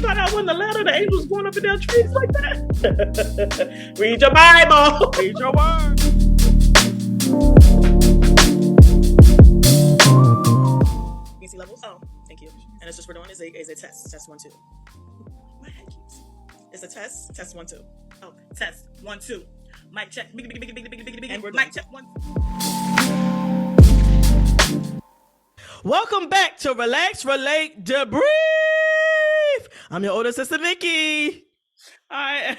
thought I won the ladder. The angels going up and down trees like that. Read your Bible. Read your word. BC levels. Oh, thank you. And it's just we're doing is a test. Test 1 2. My head keeps. It's a test. Test 1 2. Oh, test 1 2. Mic check. And we're going. Mic check 1 2. Welcome back to Relax, Relate, Debrief. I'm your older sister, Nicky. I'm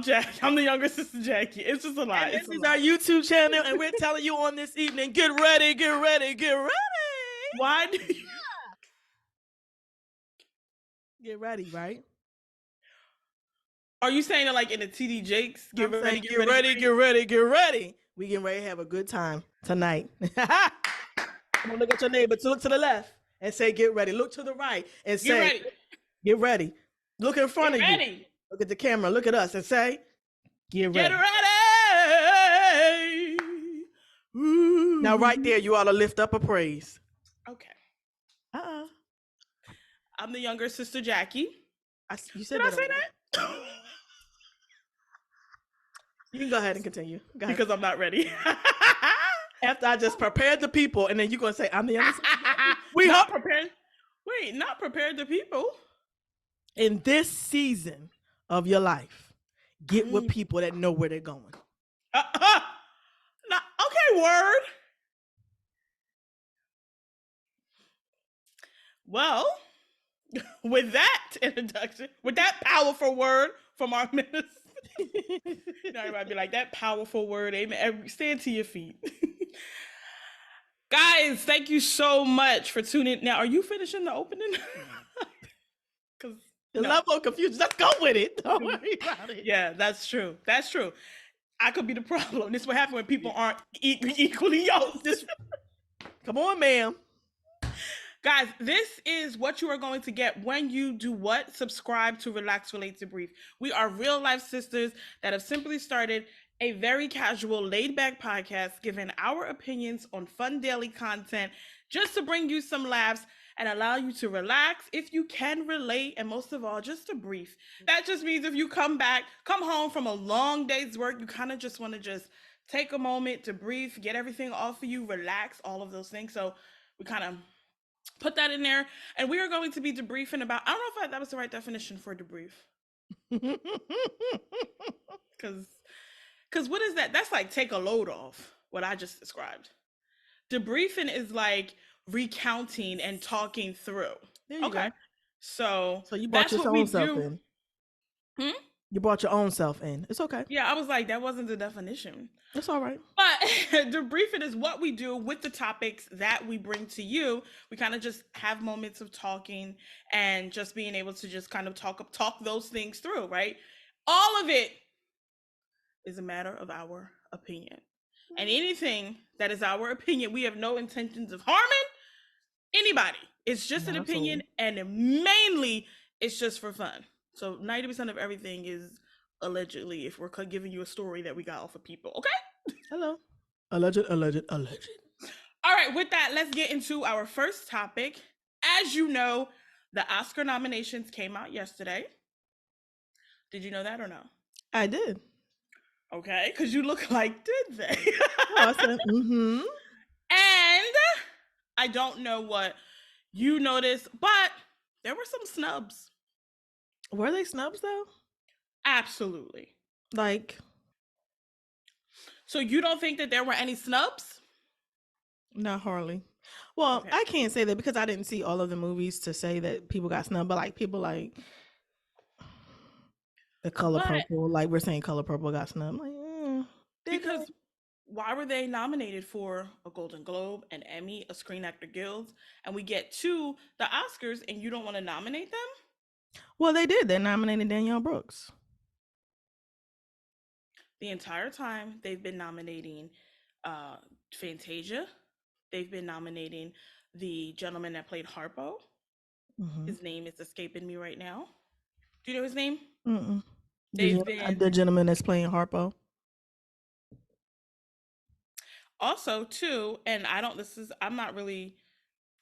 Jack. I'm the younger sister, Jackie. It's just a lot. And this is our YouTube channel, and we're telling you on this evening, get ready, get ready, get ready. Why do you... Get ready, right? Are you saying it like in the TD Jakes? Get ready, get ready, get ready, get ready. We getting ready to have a good time tonight. Come on, look at your neighbor. Look to the left and say, get ready. Look to the right and say, get ready. Get ready. Look in front of ready. you. Look at the camera. Look at us and say, get ready. Get ready. Ooh. Now, right there, you ought to lift up a praise. Okay. I'm the younger sister, Jackie. You said Did I say that? You can go ahead and continue. Because I'm not ready. After I just prepared the people, and then you're going to say, I'm the younger sister. Not prepared. Wait, not prepared the people. In this season of your life, get with people that know where they're going. Okay, word. Well, with that introduction, with that powerful word from our minister, everybody be like, that powerful word, amen. Stand to your feet. Guys, thank you so much for tuning in. Now, are you finishing the opening? Because the level of confusion, let's go with it. Don't worry about it. Yeah, that's true. That's true. I could be the problem. This is what happens when people aren't equally yoked. Come on, ma'am. Guys, this is what you are going to get when you do what? Subscribe to Relax, Relate, Debrief. We are real life sisters that have simply started a very casual, laid-back podcast giving our opinions on fun daily content just to bring you some laughs and allow you to relax if you can relate, and most of all, just to brief. That just means if you come home from a long day's work, you kind of just want to just take a moment to brief, get everything off of you, relax, all of those things. So we kind of put that in there, and we are going to be debriefing about, I don't know if that was the right definition for debrief. Because what is that? That's like take a load off, what I just described. Debriefing is like recounting and talking through. There you go. So you brought your own self in. You brought your own self in. It's okay. Yeah, I was like, that wasn't the definition. It's all right. But debriefing is what we do with the topics that we bring to you. We kind of just have moments of talking and just being able to just kind of talk those things through, right? All of it is a matter of our opinion. And anything that is our opinion, we have no intentions of harming anybody. It's just an opinion, and mainly it's just for fun. So 90% of everything is allegedly, if we're giving you a story that we got off of people. Okay? Hello. Alleged. All right, with that, let's get into our first topic. As you know, the Oscar nominations came out yesterday. Did you know that or no? I did. Okay, because you look like, did they? Awesome. And I don't know what you noticed, but there were some snubs. Were they snubs though? Absolutely. Like, so you don't think that there were any snubs? Not hardly. Well, okay. I can't say that because I didn't see all of the movies to say that people got snubbed, but like people like The Color Purple, like we're saying Color Purple got snubbed. Like, because why were they nominated for a Golden Globe, an Emmy, a Screen Actor Guild, and we get to the Oscars and you don't want to nominate them? Well, they did. They nominated Danielle Brooks. The entire time they've been nominating Fantasia. They've been nominating the gentleman that played Harpo. Mm-hmm. His name is escaping me right now. Do you know his name? The gentleman that's playing Harpo. Also, too, and I'm not really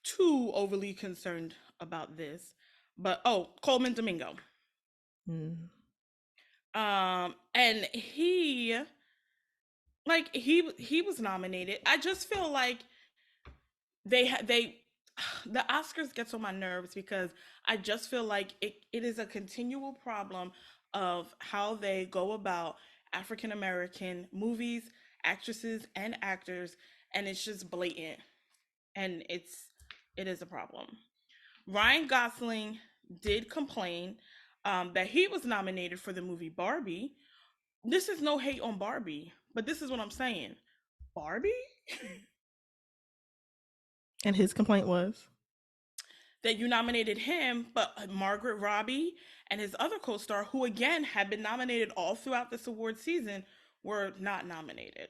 too overly concerned about this, But Coleman Domingo. Mm. And he was nominated. I just feel like they the Oscars gets on my nerves because I just feel like it is a continual problem of how they go about African American movies, actresses and actors, and it's just blatant, and it is a problem. Ryan Gosling did complain that he was nominated for the movie Barbie. This is no hate on Barbie, but this is what I'm saying. Barbie? And his complaint was that you nominated him, but Margaret Robbie and his other co-star, who again had been nominated all throughout this award season, were not nominated.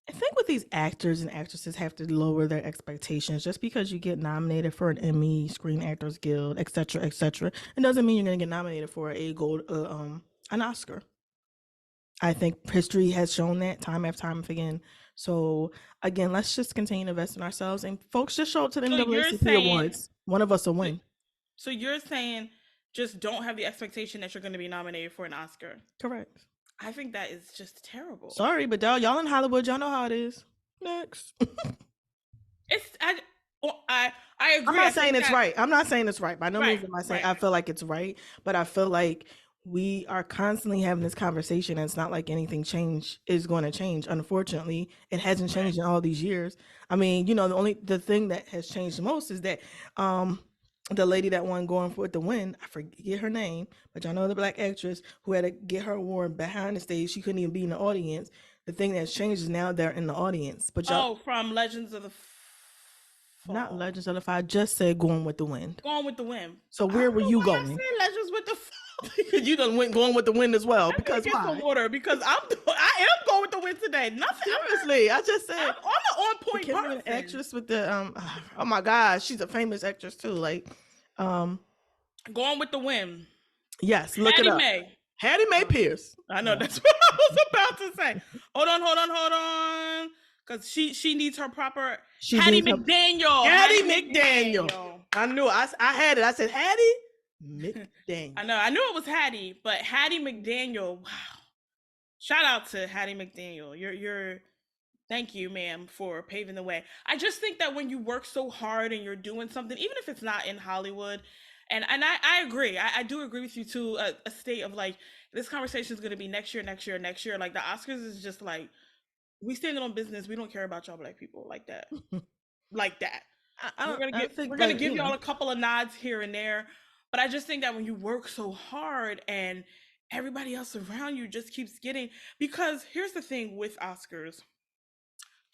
I think with these actors and actresses have to lower their expectations. Just because you get nominated for an Emmy, Screen Actors Guild, etc., etc., it doesn't mean you're going to get nominated for an Oscar. I think history has shown that time after time again. So again, let's just continue to invest in ourselves, and folks, just show up to the NAACP Awards. One of us will win. So you're saying just don't have the expectation that you're going to be nominated for an Oscar. Correct. I think that is just terrible. Sorry, but y'all in Hollywood, y'all know how it is. Next. I agree. I'm not saying it's right. I'm not saying it's right. By no means am I saying I feel like it's right, but I feel like we are constantly having this conversation, and it's not like anything is going to change. Unfortunately, it hasn't changed in all these years. I mean, the thing that has changed the most is that the lady that won Going for It to Win, I forget her name, but y'all know the black actress who had to get her award behind the stage. She couldn't even be in the audience. The thing that's changed is now they're in the audience. But from Legends of the Fall. Not Legends of the Fall. I just said Going with the Wind. Going with the Wind. So where were you going? I said Legends with the Fall. You done went Going with the Wind as well. Because why? Some water because I am going with the wind today. Nothing. Seriously, I just said I'm an on point person. Actress with the oh my gosh, she's a famous actress too. Like Going with the Wind. Yes, look it up. Hattie Mae Pierce. I know that's what I was about to say. Hold on. Because she needs her proper Hattie McDaniel. Hattie McDaniel. I knew I had it. I said Hattie McDaniel. I knew it was Hattie, but Hattie McDaniel. Wow. Shout out to Hattie McDaniel. You're thank you, ma'am, for paving the way. I just think that when you work so hard and you're doing something, even if it's not in Hollywood, and I agree. I do agree with you to a state of like this conversation is going to be next year. Like the Oscars is just like we standing on business. We don't care about y'all black people like that. Like that. We're gonna give y'all a couple of nods here and there, but I just think that when you work so hard and everybody else around you just keeps getting, because here's the thing with Oscars,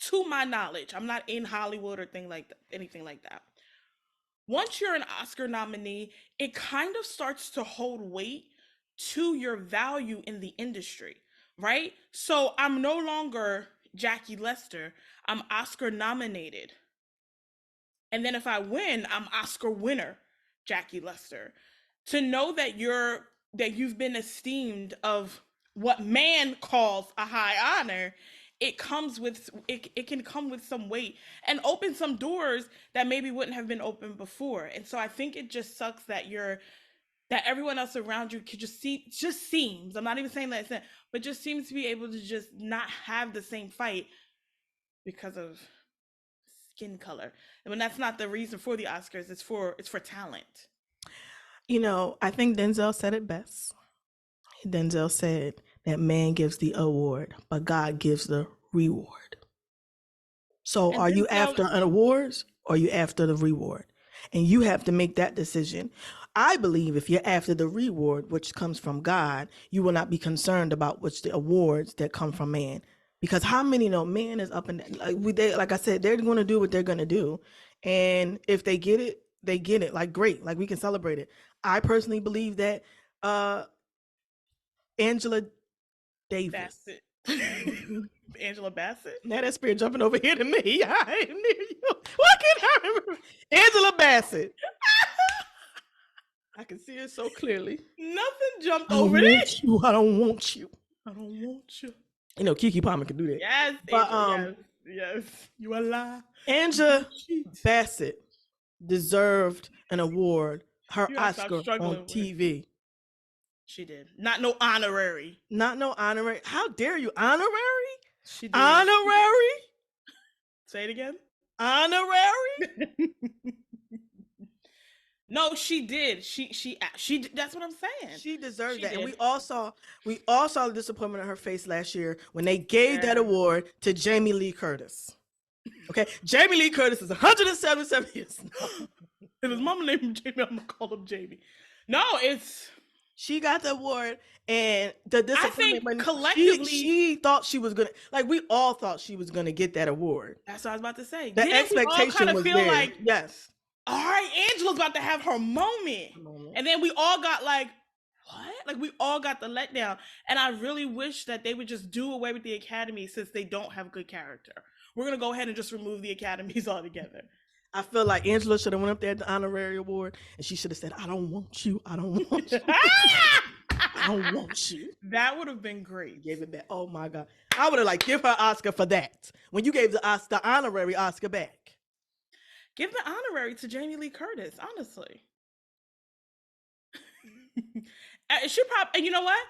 to my knowledge, I'm not in Hollywood or anything like that. Once you're an Oscar nominee, it kind of starts to hold weight to your value in the industry, right? So I'm no longer Jackie Lester. I'm Oscar nominated. And then if I win, I'm Oscar winner, Jackie Lester. To know that you've been esteemed of what man calls a high honor, it can come with some weight and open some doors that maybe wouldn't have been open before. And so I think it just sucks that everyone else around you could just seems, I'm not even saying that it's not, but just seems to be able to just not have the same fight because of skin color. I mean, that's not the reason for the Oscars. It's for talent. I think Denzel said it best. Denzel said that man gives the award, but God gives the reward. So are you after an awards or are you after the reward? And you have to make that decision. I believe if you're after the reward, which comes from God, you will not be concerned about which the awards that come from man. Because how many know man is up and like I said, they're going to do what they're going to do. And if they get it, they get it. Like, great. Like, we can celebrate it. I personally believe that Angela Davis. Bassett. Angela Bassett? Now that spirit jumping over here to me. I ain't near you. What can I remember? Angela Bassett. I can see it so clearly. Nothing jumped over there. I don't want you. I don't want you. Keke Palmer can do that. Yes. But yes. You are lying. Angela Bassett deserved an award Her You gotta stop Oscar on struggling with it. TV. She did. Not no honorary. Not no honorary. How dare you? Honorary? She did. Honorary? Say it again. Honorary? No, she did. She. That's what I'm saying. She deserved She that. And did. we all saw the disappointment on her face last year when they gave that award to Jamie Lee Curtis. Okay, Jamie Lee Curtis is 177 years old. If his mama named Jamie, I'm gonna call him Jamie. No, it's. She got the award, and the disappointment. I think collectively, she thought she was gonna. Like we all thought she was gonna get that award. That's what I was about to say. The expectation was feel there. like, yes, all right, Angela's about to have her moment. And then we all got like, what? Like we all got the letdown. And I really wish that they would just do away with the Academy since they don't have good character. We're gonna go ahead and just remove the Academies altogether. I feel like Angela should have went up there at the honorary award and she should have said, I don't want you. I don't want you. I don't want you. That would have been great. Gave it back. Oh my God. I would have like give her Oscar for that. When you gave the honorary Oscar back. Give the honorary to Jamie Lee Curtis, honestly. She probably, and you know what?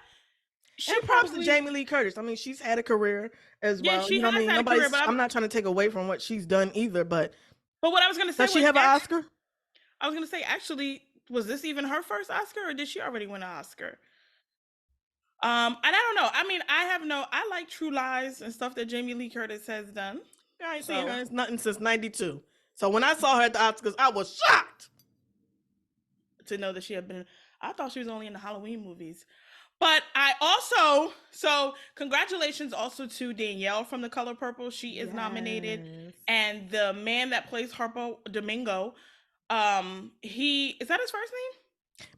She probably Jamie Lee Curtis. I mean, she's had a career as well. She has had a career, but I'm not trying to take away from what she's done either. But what I was going to say does she have an Oscar? I was going to say, actually, was this even her first Oscar, or did she already win an Oscar? And I don't know. I mean, I like True Lies and stuff that Jamie Lee Curtis has done. I ain't seen her nothing since '92. So when I saw her at the Oscars, I was shocked to know that she had been. I thought she was only in the Halloween movies. But so congratulations also to Danielle from The Color Purple. She is nominated. And the man that plays Harpo Domingo, is that his first name?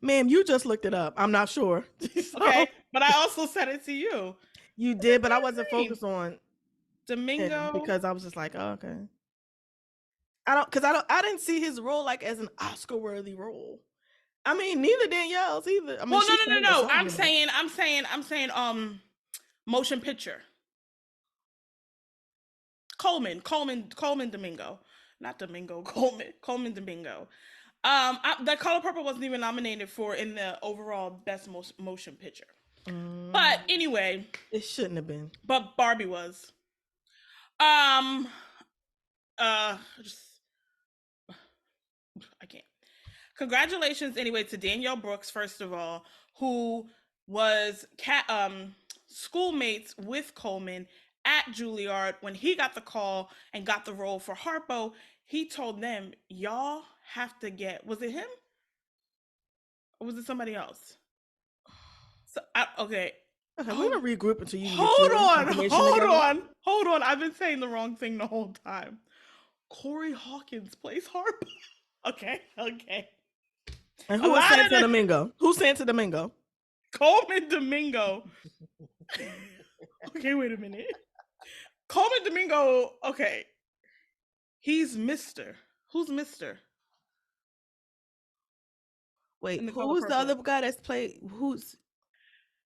Ma'am, you just looked it up. I'm not sure. Okay, but I also said it to you. You did, but I wasn't focused on Domingo because I was just like, oh, okay. I didn't see his role like as an Oscar-worthy role. I mean, neither Danielle's either. I mean, well, no. I'm saying, motion picture. Coleman Domingo, not Domingo. Coleman Domingo. The Color Purple wasn't even nominated for in the overall best motion picture. But anyway, it shouldn't have been. But Barbie was. I can't. Congratulations anyway to Danielle Brooks, first of all, who was schoolmates with Coleman at Juilliard. When he got the call and got the role for Harpo, he told them, y'all have to get, was it him? Or was it somebody else? So okay. We're gonna regroup until you hold on. I've been saying the wrong thing the whole time. Corey Hawkins plays Harpo. Okay. And who is Santa Domingo? Who's Santa Domingo? Coleman Domingo. Okay, wait a minute. Coleman Domingo, okay. He's Mr. Who's Mr.? Wait, who was the other guy that's played? Who's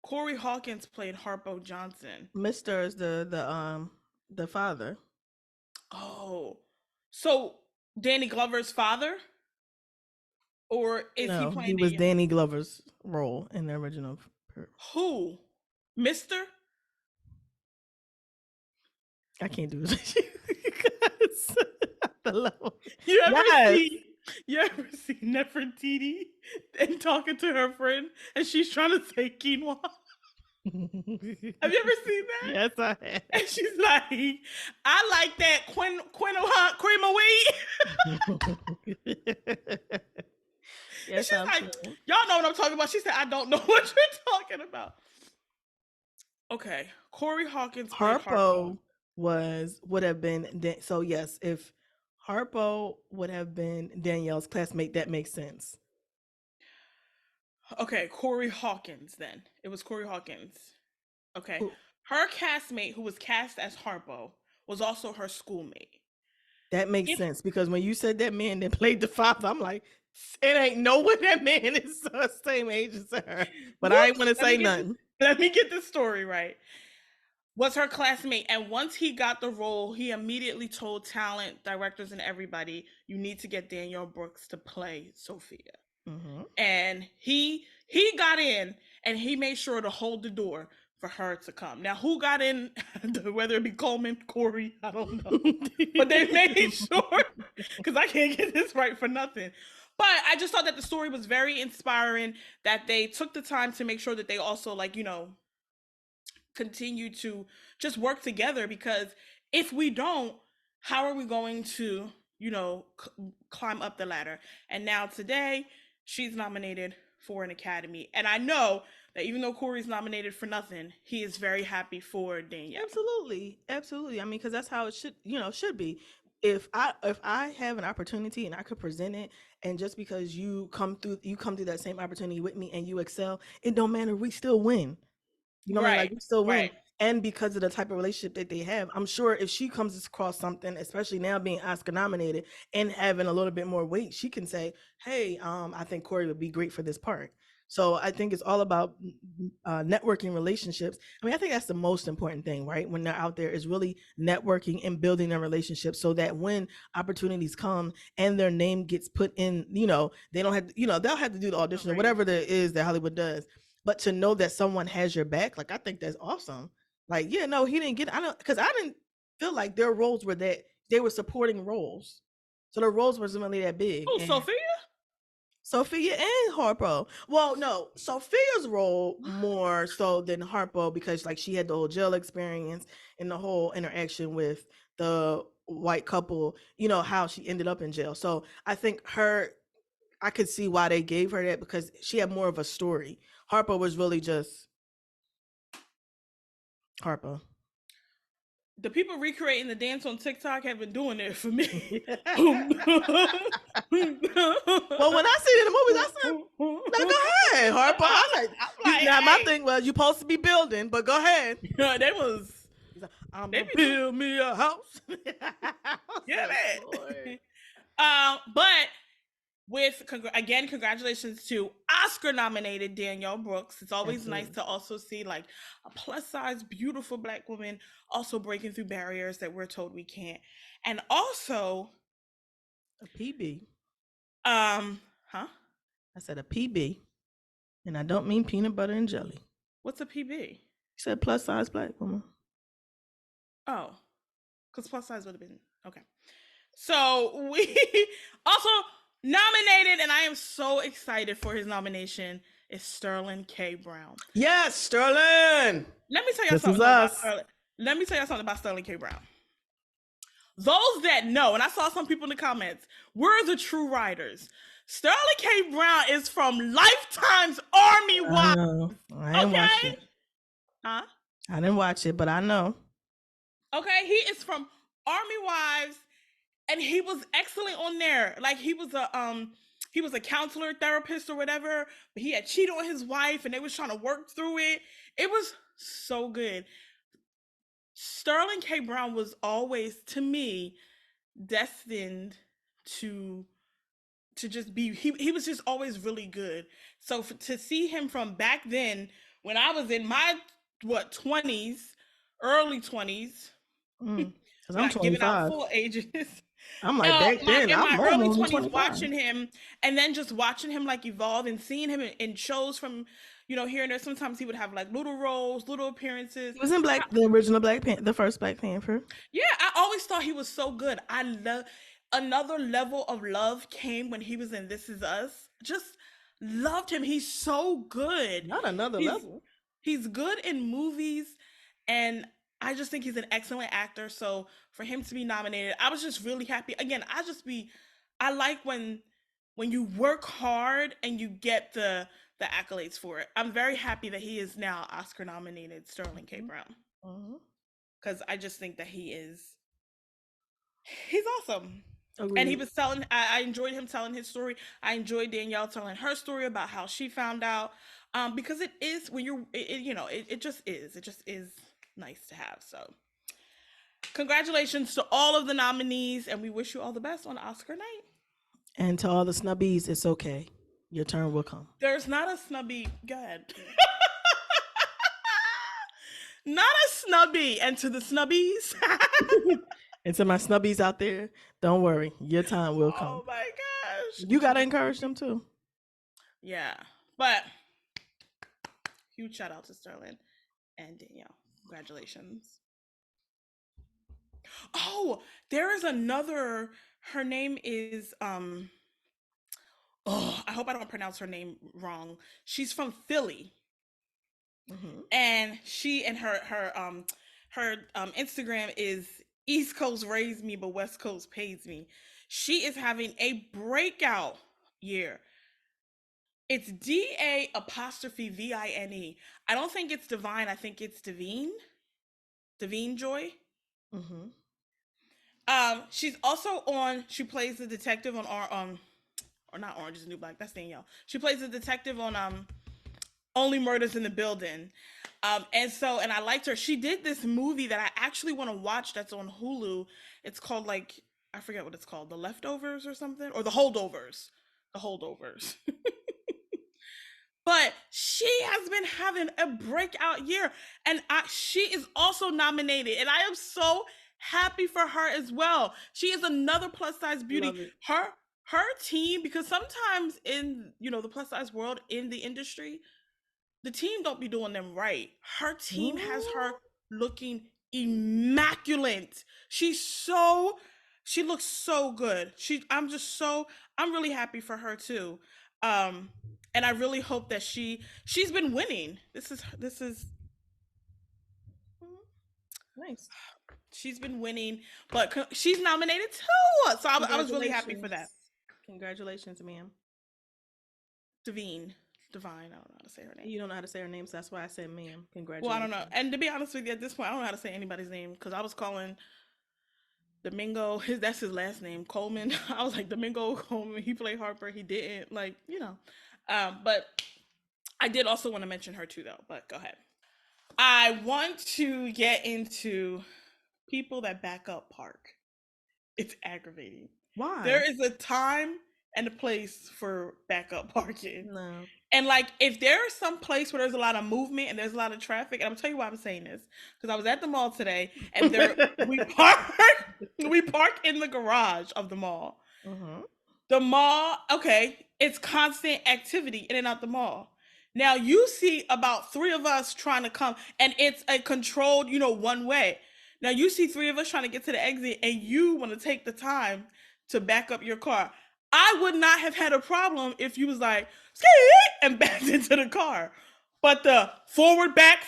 Corey Hawkins played Harpo Johnson. Mr. is the father. Oh. So Danny Glover's father? Or is he playing? He was Danny Glover's role in the original. Who? Mr.? I can't do this. The level. You ever see Nefertiti and talking to her friend and she's trying to say quinoa? Have you ever seen that? Yes, I have. And she's like, I like that quinoa wheat. Yes, she's like, y'all know what I'm talking about. She said, I don't know what you're talking about. Okay, Corey Hawkins. Harpo would have been so yes, if Harpo would have been Danielle's classmate, that makes sense. Okay, Corey Hawkins then. It was Corey Hawkins. Okay. Her castmate who was cast as Harpo was also her schoolmate. That makes sense because when you said that man that played the father, I'm like, it ain't no way that man is the same age as her. But I ain't want to say nothing. Let me get this story right. Was her classmate, and once he got the role, he immediately told talent, directors, and everybody, you need to get Danielle Brooks to play Sophia. and he got in, and he made sure to hold the door for her to come. Now, who got in, whether it be Coleman, Corey, I don't know, but they made sure, because I can't get this right for nothing. But I just thought that the story was very inspiring, that they took the time to make sure that they also, like, continue to just work together, because if we don't, how are we going to, climb up the ladder? And now today, she's nominated for an Academy. And I know that even though Corey's nominated for nothing, he is very happy for Danielle. Absolutely. Absolutely. I mean, because that's how it should be. If I have an opportunity and I could present it, and just because you come through that same opportunity with me and you excel, it don't matter, we still win. You know what I mean? Like, we still win. Right. And because of the type of relationship that they have, I'm sure if she comes across something, especially now being Oscar nominated and having a little bit more weight, she can say, hey, I think Corey would be great for this part. So I think it's all about networking relationships. I mean, I think that's the most important thing, right? When they're out there, is really networking and building a relationship, so that when opportunities come and their name gets put in, they don't have, they'll have to do the audition or whatever there is that Hollywood does. But to know that someone has your back, like, I think that's awesome. Like, yeah, no, he didn't get, I don't, because I didn't feel like their roles were that, they were supporting roles. So their roles wasn't really that big. Oh, Sophia and Harpo. Well, no, Sophia's role more so than Harpo, because like she had the whole jail experience and the whole interaction with the white couple, how she ended up in jail. So I think I could see why they gave her that, because she had more of a story. Harpo was really just Harpo. The people recreating the dance on TikTok have been doing it for me. Well, when I see it in the movies, I said, "No, go ahead, Harpo." I'm like, now my thing was, you supposed to be building, but go ahead. Yeah, they was. I'm gonna build me a house. Yeah, man. But again, congratulations to Oscar-nominated Danielle Brooks. It's always nice to also see like a plus-size, beautiful Black woman also breaking through barriers that we're told we can't. And also a PB. Huh? I said a PB, and I don't mean peanut butter and jelly. What's a PB? You said plus-size Black woman. Oh, because plus-size would have been okay. So we also nominated, and I am so excited for his nomination, is Sterling K. Brown. Yes, Sterling. Let me tell y'all something about Sterling. Let me tell y'all something about Sterling K. Brown. Those that know, and I saw some people in the comments, we're the true writers. Sterling K. Brown is from Lifetime's Army Wives. I didn't watch it. Huh? I didn't watch it, but I know. Okay, he is from Army Wives. And he was excellent on there. Like, he was a counselor, therapist, or whatever, but he had cheated on his wife and they was trying to work through it. It was so good. Sterling K. Brown was always, to me, destined to just be, he was just always really good. So to see him from back then, when I was in my, 20s, early 20s, because I'm 25. Giving out full ages. I'm like, back then, in I'm my early 20s 25. Watching him, and then just watching him like evolve, and seeing him in shows from, here and there. Sometimes he would have like little roles, little appearances. He was in the original the first Black Panther. Yeah, I always thought he was so good. I love, another level of love came when he was in This Is Us. Just loved him. He's so good. Not another level. He's good in movies, and I just think he's an excellent actor. So for him to be nominated, I was just really happy. Again, I like when you work hard and you get the accolades for it. I'm very happy that he is now Oscar nominated, Sterling K. Brown. Because I just think that he's awesome. Agreed. And he was telling, I enjoyed him telling his story. I enjoyed Danielle telling her story about how she found out. Because it is, when you're, it just is nice to have. So congratulations to all of the nominees, and we wish you all the best on Oscar night. And to all the snubbies, it's okay. Your turn will come. There's not a snubby. Go ahead. Not a snubby. And to the snubbies. And to my snubbies out there, don't worry. Your time will come. Oh my gosh. You got to encourage them too. Yeah. But huge shout out to Sterling and Danielle. Congratulations. Oh, there is another. Her name is oh, I hope I don't pronounce her name wrong. She's from Philly. And she and her Instagram is East Coast raised me, but West Coast pays me. She is having a breakout year. It's DA''Vine. I don't think it's Divine. I think it's Devine. Devine Joy. She's also on. She plays the detective on our or not Orange is the New Black. That's Danielle. She plays the detective on Only Murders in the Building. And I liked her. She did this movie that I actually want to watch that's on Hulu. It's called like I forget what it's called, The Leftovers or something, or The Holdovers. The Holdovers. But she has been having a breakout year, and she is also nominated, and I am so happy for her as well. She is another plus size beauty. Her team, because sometimes in the plus size world, in the industry, the team don't be doing them right. Her team has her looking immaculate. She looks so good. I'm really happy for her too. And I really hope that she's been winning. This is nice. She's been winning, but she's nominated too. So I was really happy for that. Congratulations, ma'am. Divine. I don't know how to say her name. You don't know how to say her name, so that's why I said ma'am. Congratulations. Well, I don't know. And to be honest with you, at this point, I don't know how to say anybody's name because I was calling Domingo. That's his last name, Coleman. I was like, Domingo Coleman. He played Harper. He didn't. But I did also want to mention her too, though. But go ahead. I want to get into people that back up park. It's aggravating. Why? There is a time and a place for backup parking. No. And like, if there's some place where there's a lot of movement and there's a lot of traffic, and I'm tell you why I'm saying this, because I was at the mall today, and we park in the garage of the mall. The mall, okay, it's constant activity in and out the mall. Now you see about 3 of us trying to come, and it's a controlled, one way. Now you see 3 of us trying to get to the exit, and you want to take the time to back up your car. I would not have had a problem if you was like, and backed into the car. But the forward, back,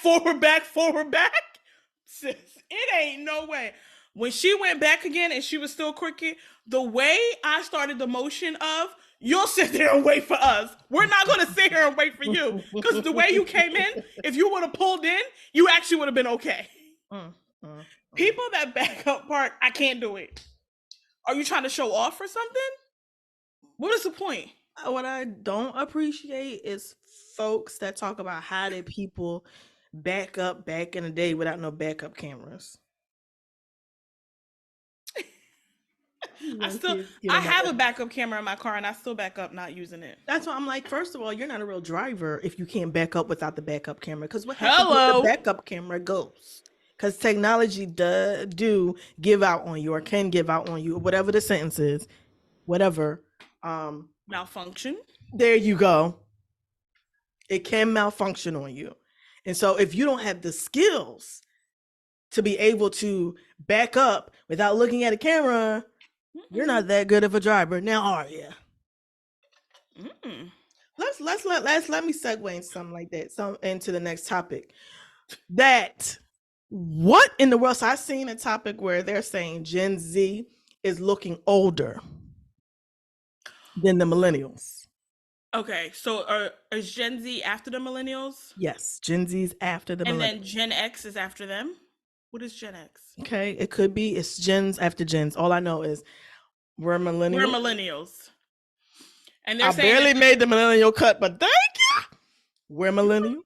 sis, it ain't no way. When she went back again and she was still crooked, the way I started the motion of, you'll sit there and wait for us. We're not going to sit here and wait for you. Because the way you came in, if you would have pulled in, you actually would have been okay. People that back up park, I can't do it. Are you trying to show off or something? What is the point? What I don't appreciate is folks that talk about how did people back up back in the day without no backup cameras. I have a backup camera in my car, and I still back up not using it. That's why I'm like, first of all, you're not a real driver if you can't back up without the backup camera. Because what happens when the backup camera goes? Because technology do give out on you, or can give out on you, whatever the sentence is, whatever. Malfunction. There you go. It can malfunction on you. And so if you don't have the skills to be able to back up without looking at a camera, you're not that good of a driver. Now, are you? Let me segue into something like that. Into the next topic. What in the world? So I've seen a topic where they're saying Gen Z is looking older than the millennials. Okay, so is Gen Z after the millennials? Yes, Gen Z is after the millennials. And then Gen X is after them? What is Gen X? Okay, it could be. It's gens after gens. All I know is we're millennials. We're millennials. And I barely made the millennial cut, but thank you. We're millennials.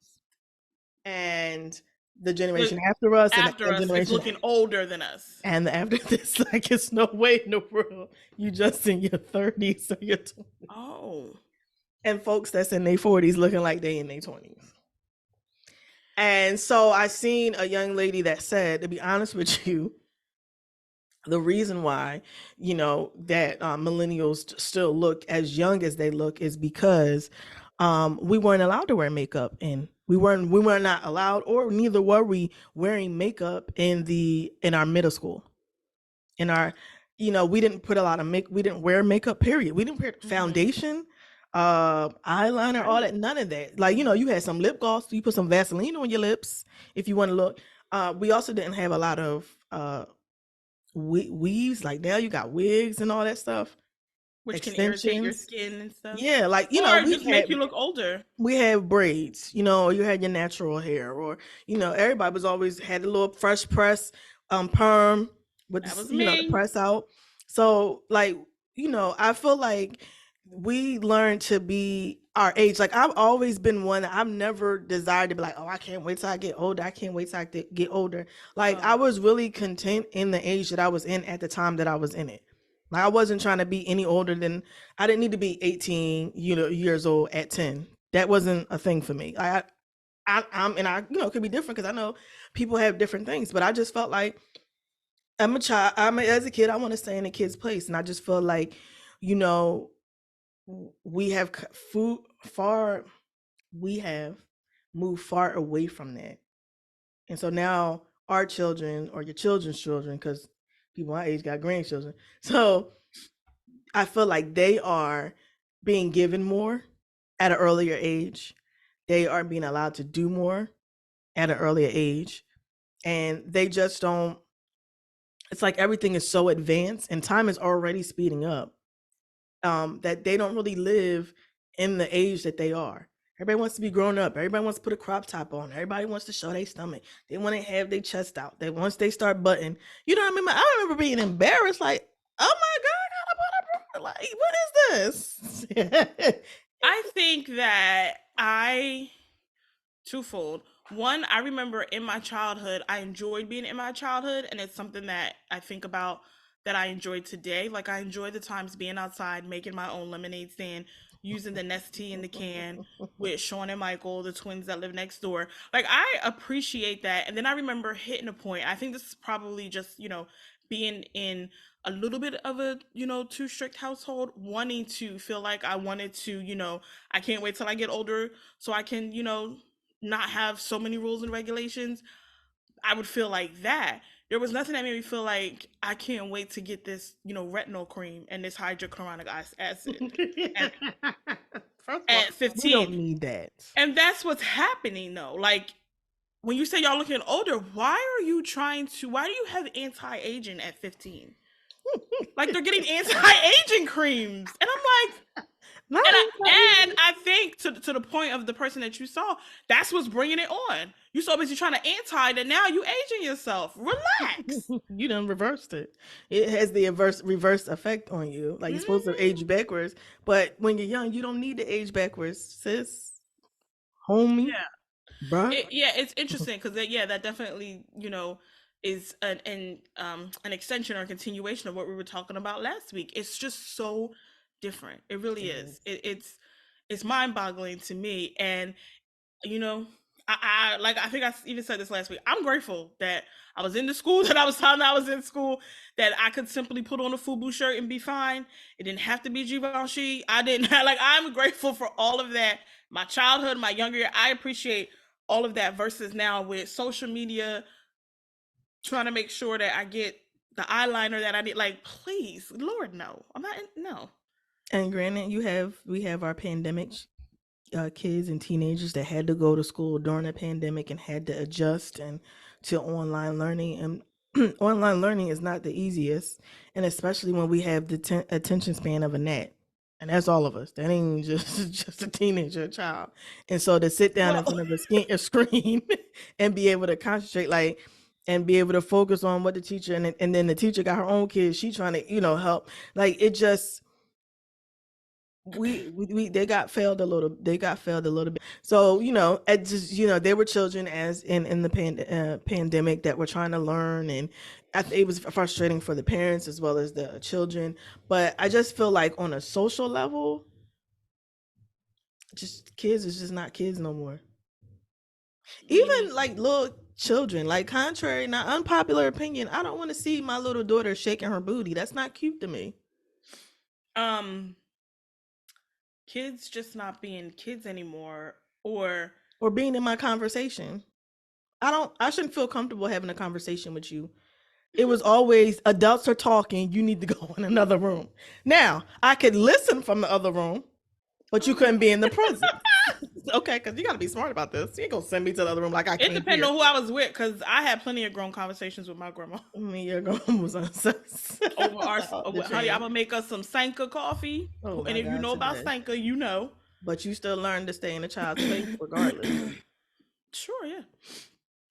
And the generation after us is looking older than us. And after this, like, it's no way in the world you just in your 30s or your 20s. Oh. And folks that's in their 40s looking like they in their 20s. And so I seen a young lady that said, to be honest with you, the reason why, that millennials still look as young as they look is because we weren't allowed to wear makeup, and we were not allowed, or neither were we wearing makeup in our middle school. In our, we didn't put a lot of we didn't wear makeup, period. We didn't put Mm-hmm. foundation, eyeliner, all Right. that, none of that. Like, you had some lip gloss, you put some Vaseline on your lips if you want to look. We also didn't have a lot of weaves. Like, now you got wigs and all that stuff, Which can irritate your extensions. skin and stuff, Yeah, like, or just make you look older. we have braids, or you had your natural hair, or everybody was always had a little fresh press, perm with That was the me. press out. So, like, I feel like we learned to be our age. Like, I've always been one that I've never desired to be like, oh, I can't wait till I get older. I can't wait till I get older. Like, I Oh, was really content in the age that I was in at the time that I was in it. Like, I wasn't trying to be any older than, I didn't need to be 18, years old at 10. That wasn't a thing for me. I'm, and I, it could be different because I know people have different things, but I just felt like I'm a child. As a kid, I want to stay in a kid's place. And I just feel like, you know, we have food far, we have moved far away from that. And so now our children, or your children's children, because people my age got grandchildren. So I feel like they are being given more at an earlier age. They are being allowed to do more at an earlier age. And they just don't, it's like everything is so advanced and time is already speeding up, that they don't really live in the age that they are. Everybody wants to be grown up. Everybody wants to put a crop top on. Everybody wants to show their stomach. They want to have their chest out. They once they start button, I remember being embarrassed, like, oh my god, I gotta put a like, what is this? I think that twofold. One, I remember in my childhood, I enjoyed being in my childhood, and it's something that I think about that I enjoy today. Like, I enjoy the times being outside, making my own lemonade stand, using the Nestea in the can with Sean and Michael, the twins that live next door. Like, I appreciate that. And then I remember hitting a point. I think this is probably just, being in a little bit of a, too strict household, wanting to feel like I wanted to, I can't wait till I get older so I can, not have so many rules and regulations. I would feel like that. There was nothing that made me feel like I can't wait to get this, retinol cream and this hydrochloric acid at, First of all, at we 15. don't need that. And that's what's happening though. Like, when you say y'all looking older, why do you have anti-aging at 15? Like, they're getting anti-aging creams. And I'm like, Not and even I think to the point of the person that you saw, that's what's bringing it on. You so busy trying to anti that now you aging yourself. Relax. you done reversed it. It has the reverse effect on you. Like, you're supposed to Hmm. age backwards, but when you're young, you don't need to age backwards, sis, homie, Yeah. bruh. Yeah, it's interesting because yeah, that definitely is an extension or a continuation of what we were talking about last week. It's just so different. It really It is. is. It's mind boggling to me, and you know, I like I think I even said this last week. I'm grateful that I was in the school that I was telling I was in school, that I could simply put on a FUBU shirt and be fine. It didn't have to be Givenchy. I didn't like. I'm grateful for all of that. My childhood, my younger year, I appreciate all of that. Versus now with social media, trying to make sure that I get the eyeliner that I need. Like, please, Lord, no, I'm not. No. And granted, we have our pandemic kids and teenagers that had to go to school during the pandemic and had to adjust and to online learning. And online learning is not the easiest, and especially when we have the attention span of a gnat, and that's all of us. That ain't just just a teenager, a child. And so to sit down in Well, front of a screen and be able to concentrate, like, and be able to focus on what the teacher, and then the teacher got her own kids, she trying to help, like, it just, we they got failed a little bit. So, it just, they were children, as in the pandemic, that were trying to learn. And it was frustrating for the parents as well as the children. But I just feel like on a social level, just kids is just not kids no more. me Even like little children, like, contrary, not unpopular opinion, I don't want to see my little daughter shaking her booty. That's not cute to me. um kids just not being kids anymore, or being in my conversation. I shouldn't feel comfortable having a conversation with you. It was always adults are talking, you need to go in another room. Now, I could listen from the other room, but you couldn't be in the presence. Okay, because you got to be smart about this. You ain't going to send me to the other room like I it can't depends hear. on who I was with, because I had plenty of grown conversations with my grandma. I mean, your grandma was on Over our, the honey, I'm chain. gonna make us some Sanka coffee. Oh And my if you God, know about today. Sanka, you know. But you still learn to stay in a child's place regardless. Sure, yeah.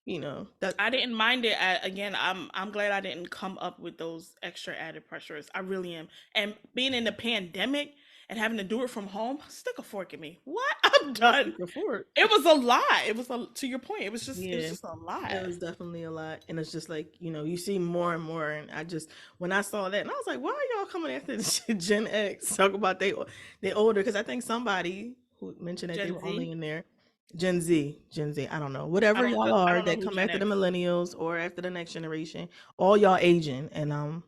You know, that I didn't mind it. Again, I'm glad I didn't come up with those extra added pressures. I really am. And being in the pandemic and having to do it from home, stick a fork in me. What? I'm done. before. It was a lot. It was to your point. It was Yeah, just a lot. it was definitely a lot. And it's just like, you see more and more. And when I saw that, and I was like, why are y'all coming after Gen X? Talk about they older. Because I think somebody who mentioned that they Gen were only Z. in there. Gen Z, I don't know. Whatever y'all I are don't know that who come Gen after the X. millennials or after the next generation, all y'all Asian. And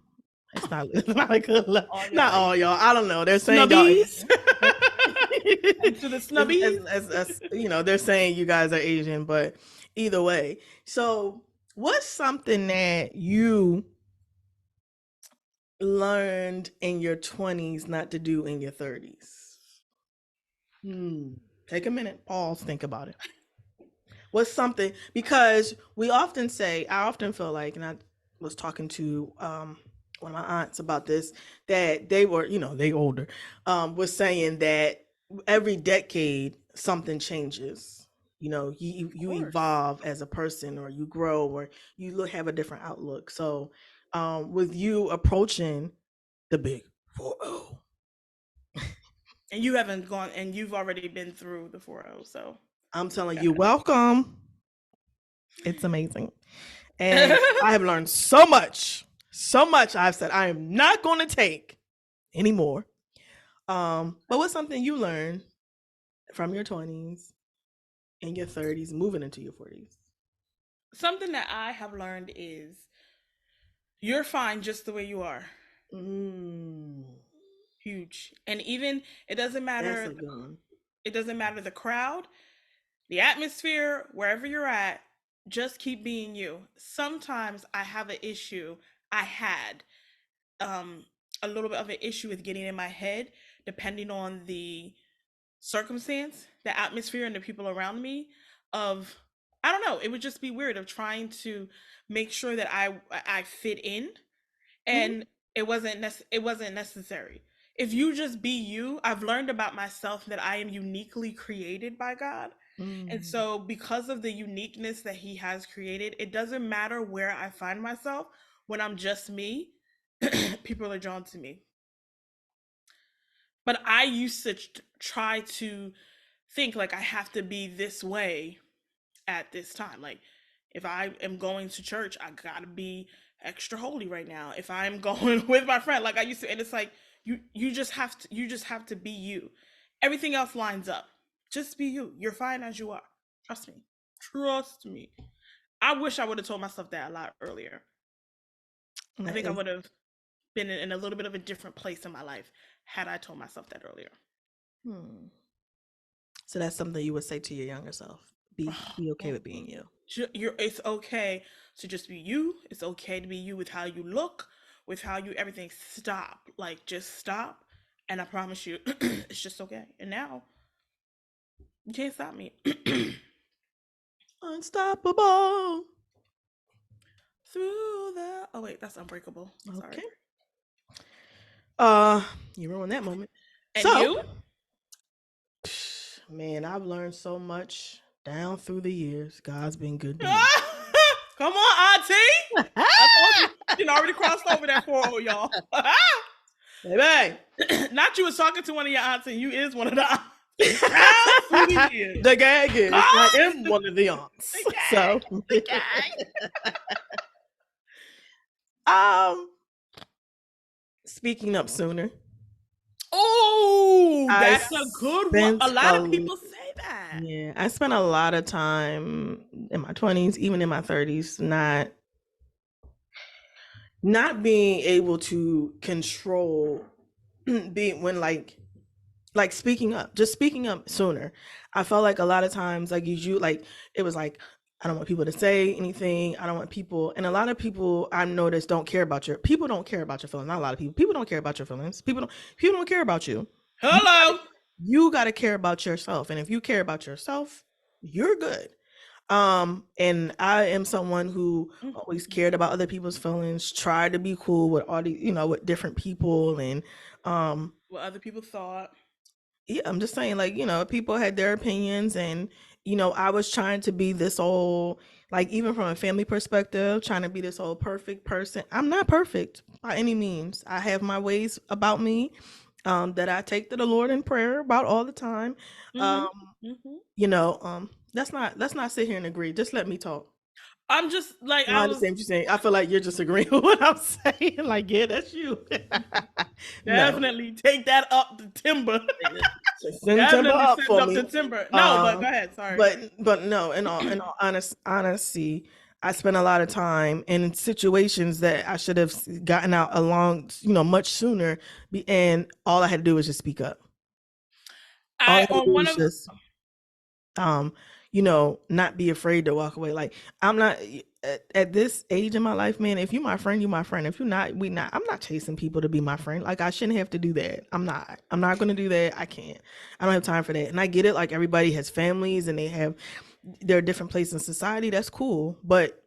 it's not a good look. All Not y'all all y'all. I don't know. They're saying y'all snubbies. Asian. And to the snubbies. They're saying you guys are Asian, but either way. So, what's something that you learned in your 20s not to do in your 30s? Take a minute, pause, think about it. What's something, because I often feel like, and I was talking to one of my aunts about this, that they were, they older, was saying that every decade something changes. You evolve as a person, or you grow, or have a different outlook. So with you approaching the big 4-0, And you haven't gone, and you've already been through the 4-0. So I'm telling you, welcome. It's amazing. And I have learned so much. So much I've said I am not going to take anymore. But what's something you learned from your 20s and your 30s, moving into your 40s? something that I have learned is you're fine just the way you are. Mm, Huge. And even it doesn't that's matter. a good one. It doesn't matter the crowd, the atmosphere, wherever you're at. Just keep being you. Sometimes I have an issue. I had um, a little bit of an issue with getting in my head, depending on the circumstance, the atmosphere, and the people around me. Of I don't know. It would just be weird of trying to make sure that I fit in, Mm-hmm. and it wasn't necessary. If you just be you, I've learned about myself that I am uniquely created by God. And Mm. so because of the uniqueness that he has created, it doesn't matter where I find myself. When I'm just me, people are drawn to me. But I used to try to think like I have to be this way at this time. Like if I am going to church, I gotta be extra holy right now. If I'm going with my friend, like I used to, and it's like you just have to be you. Everything else lines up. Just be you. You're fine as you are. Trust me. Trust me. I wish I would have told myself that a lot earlier. I That think I is, would have been in a little bit of a different place in my life had I told myself that earlier. hmm. So that's something you would say to your younger self. Be okay with being you. It's okay to just be you. It's okay to be you with how you look, with how you everything. Stop, like just stop, and I promise you, it's just okay. And now you can't stop me. Unstoppable. Through the oh wait, that's Unbreakable. Sorry. Okay. You ruined that moment. And So, you? man, I've learned so much down through the years. God's been good to me. Come on, Auntie. I told you, you already crossed over that 4-0, y'all. Baby. Not you was talking to one of your aunts, and you is one of the aunts. Down through the years. The gag is I am God! one of the aunts. The gang, So the gang. um speaking up sooner. Oh, I that's a good one. A spent lot of people say that. yeah, I spent a lot of time in my 20s, even in my 30s, not being able to control being when like like speaking up, just speaking up sooner. I felt like a lot of times, like you like it was like I don't want people to say anything. I don't want people, and a lot of people I noticed don't care about your people don't care about your feelings. Not a lot of people. People don't care about your feelings. People don't care about you. You Hello. you got to care about yourself, and if you care about yourself, you're good. And I am someone who always Mm-hmm. cared about other people's feelings, tried to be cool with all the, with different people. And What other people thought. yeah, I'm just saying, like, people had their opinions, and I was trying to be this whole, like, even from a family perspective, trying to be this whole perfect person. I'm not perfect by any means. I have my ways about me, that I take to the Lord in prayer about all the time. Mm-hmm. Um, Mm-hmm. let's not sit here and agree. Just let me talk. I'm just like No, I I was understand what you're saying. I feel like you're just agreeing with what I'm saying. Like, yeah, that's you. No. definitely take that up the timber. Send timber Definitely up send for up the me. timber. No, but go Um, ahead. Sorry. but no, in all honesty, I spent a lot of time in situations that I should have gotten out along, much sooner. And all I had to do was just speak up. All I I had to on do one was of just um not be afraid to walk away. Like, I'm not at this age in my life, man. If you my friend, you my friend. If you're not, we not. I'm not chasing people to be my friend. Like, I shouldn't have to do that. I'm not gonna do that. I can't. I don't have time for that. And I get it, like, everybody has families and they have their different places in society. That's cool. But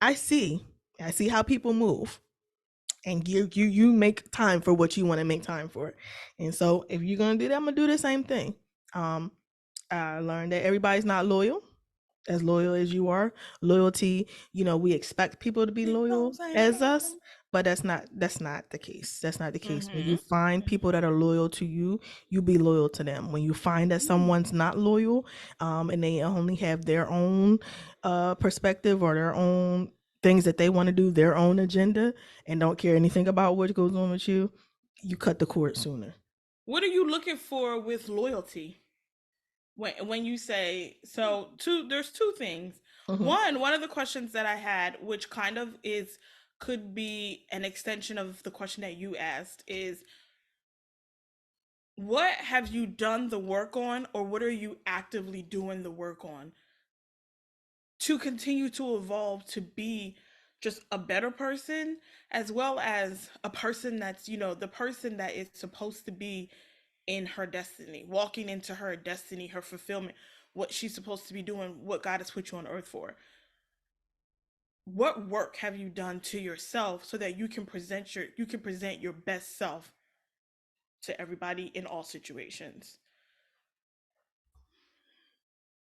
i see I see how people move, and you make time for what you want to make time for. And so if you're gonna do that, I'm gonna do the same thing. um I learned that everybody's not as loyal as you are. Loyalty, we expect people to be loyal as us, but that's not the case. That's not the case. When you Mm-hmm. find people that are loyal to you, you be loyal to them. When you find that someone's not loyal, and they only have their own perspective or their own things that they want to do, their own agenda, and don't care anything about what goes on with you, you cut the cord sooner. What are you looking for with loyalty? When you say so, there's two things. Hmm. One of the questions that I had, which kind of is could be an extension of the question that you asked, is what have you done the work on, or what are you actively doing the work on to continue to evolve to be just a better person, as well as a person that's, the person that is supposed to be in her destiny, walking into her destiny, her fulfillment, what she's supposed to be doing, what God has put you on earth for. What work have you done to yourself so that you can present your best self to everybody in all situations?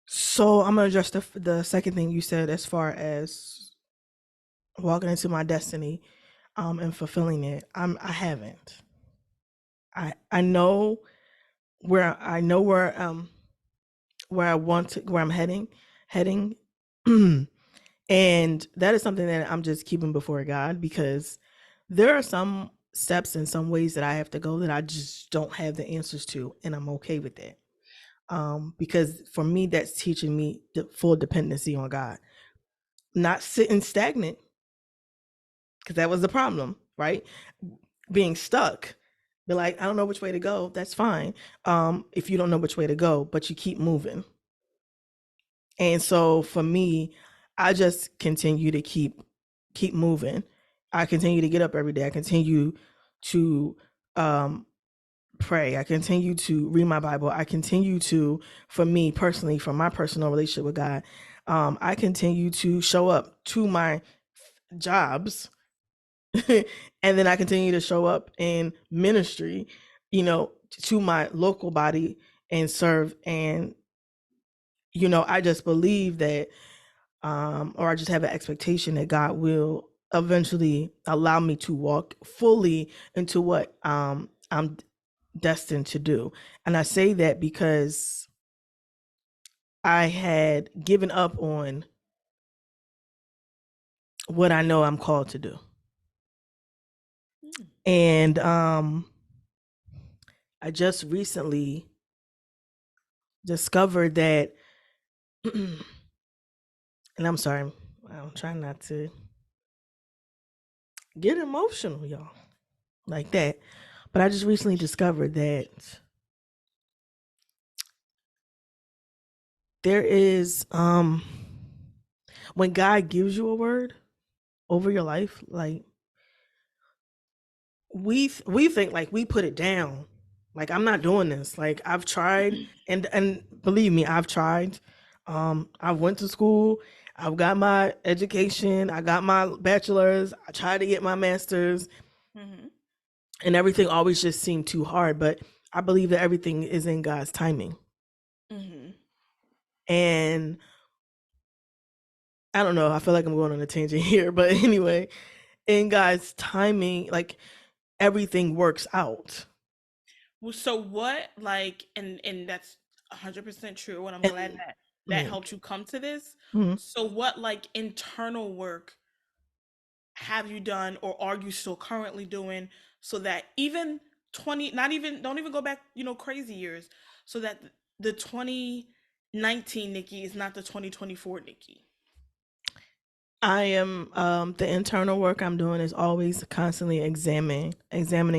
So I'm gonna address the second thing you said as far as walking into my destiny, and fulfilling it. I haven't. I know where I want to, where I'm heading. And that is something that I'm just keeping before God, because there are some steps and some ways that I have to go that I just don't have the answers to, and I'm okay with that. Because for me, that's teaching me the full dependency on God, not sitting stagnant, because that was the problem, right? Being stuck. Be like, I don't know which way to go. That's fine. If you don't know which way to go, but you keep moving. And so for me, I just continue to keep moving. I continue to get up every day. I continue to um pray. I continue to read my Bible. I continue to, for me personally, for my personal relationship with God, I continue to show up to my jobs. And then I continue to show up in ministry, to my local body, and serve. And I just believe that, or I just have an expectation that God will eventually allow me to walk fully into what I'm destined to do. And I say that because I had given up on what I know I'm called to do. Mm. And I just recently discovered that, and I'm sorry, I'm trying not to get emotional, y'all, like that. But I just recently discovered that there is when God gives you a word over your life, like we think like we put it down. Like I'm not doing this. Like I've tried and believe me, I've tried. I went to school, I've got my education, I got my bachelor's, I tried to get my master's, Mm-hmm. and everything always just seemed too hard. But I believe that everything is in God's timing. Mm-hmm. And I don't know, I feel like I'm going on a tangent here, but anyway, in God's timing, like everything works out. Well, so what, like, and that's 100% true, and I'm glad And that that yeah. helped you come to this. Mhm. So what, like, internal work have you done or are you still currently doing so that even 20, not even, don't even go back, crazy years, so that the 2019 Nikki is not the 2024 Nikki? I am the internal work I'm doing is always constantly examining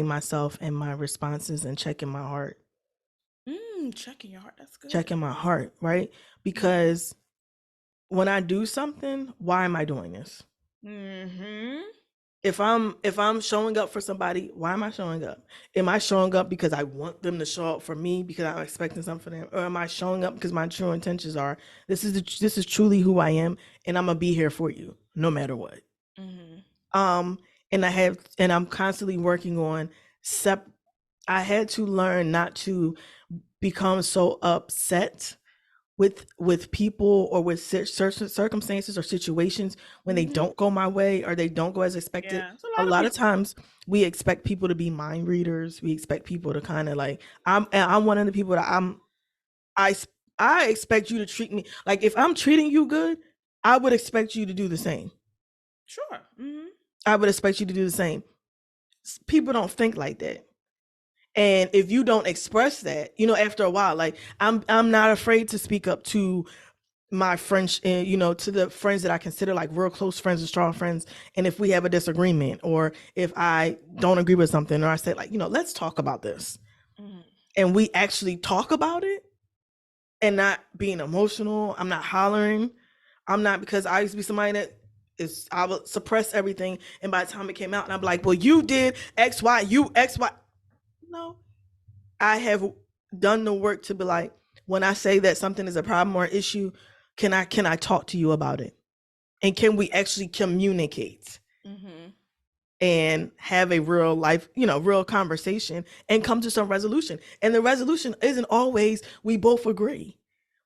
myself and my responses and checking my heart. Checking your heart. That's good. Checking my heart, right? Mm-hmm. Because when I do something, why am I doing this? Mm-hmm. If I'm showing up for somebody, why am I showing up? Am I showing up because I want them to show up for me because I'm expecting something from them, or am I showing up because my true intentions are this is truly who I am, and I'm gonna be here for you no matter what. Mm-hmm. Um, and I'm constantly working on sep. I had to learn not to become so upset with people or with certain circumstances or situations when they Mm-hmm. don't go my way or they don't go as expected. Yeah, it's a A lot of lot of people. times we expect people to be mind readers. We expect people to kind of like I'm one of the people that I I expect you to treat me like if I'm treating you good, I would expect you to do the same. Sure. Mm-hmm. I would expect you to do the same. People don't think like that. And if you don't express that, after a while, like I'm not afraid to speak up to my friends, to the friends that I consider like real close friends and strong friends. And if we have a disagreement or if I don't agree with something, or I say like, let's talk about this, Mm-hmm. and we actually talk about it and not being emotional. I'm not hollering. I'm not, because I used to be somebody that I would suppress everything. And by the time it came out, and I'm like, well, you did X, Y, you X, Y. No, I have done the work to be like, when I say that something is a problem or issue, can I talk to you about it? And can we actually communicate Mm-hmm. and have a real life, real conversation and come to some resolution? And the resolution isn't always we both agree.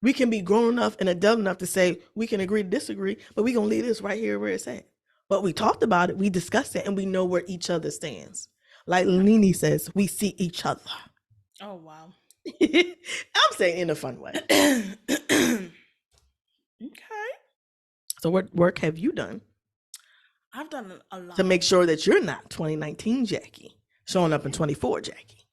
We can be grown enough and adult enough to say we can agree to disagree, but we gonna leave this right here where it's at. But we talked about it, we discussed it, and we know where each other stands. Like Okay. Nini says, we see each other. Oh wow. I'm saying in a fun way. Okay. So what work have you done I've done a to lot make of. sure that you're not 2019 Jackie showing up in 24 Jackie?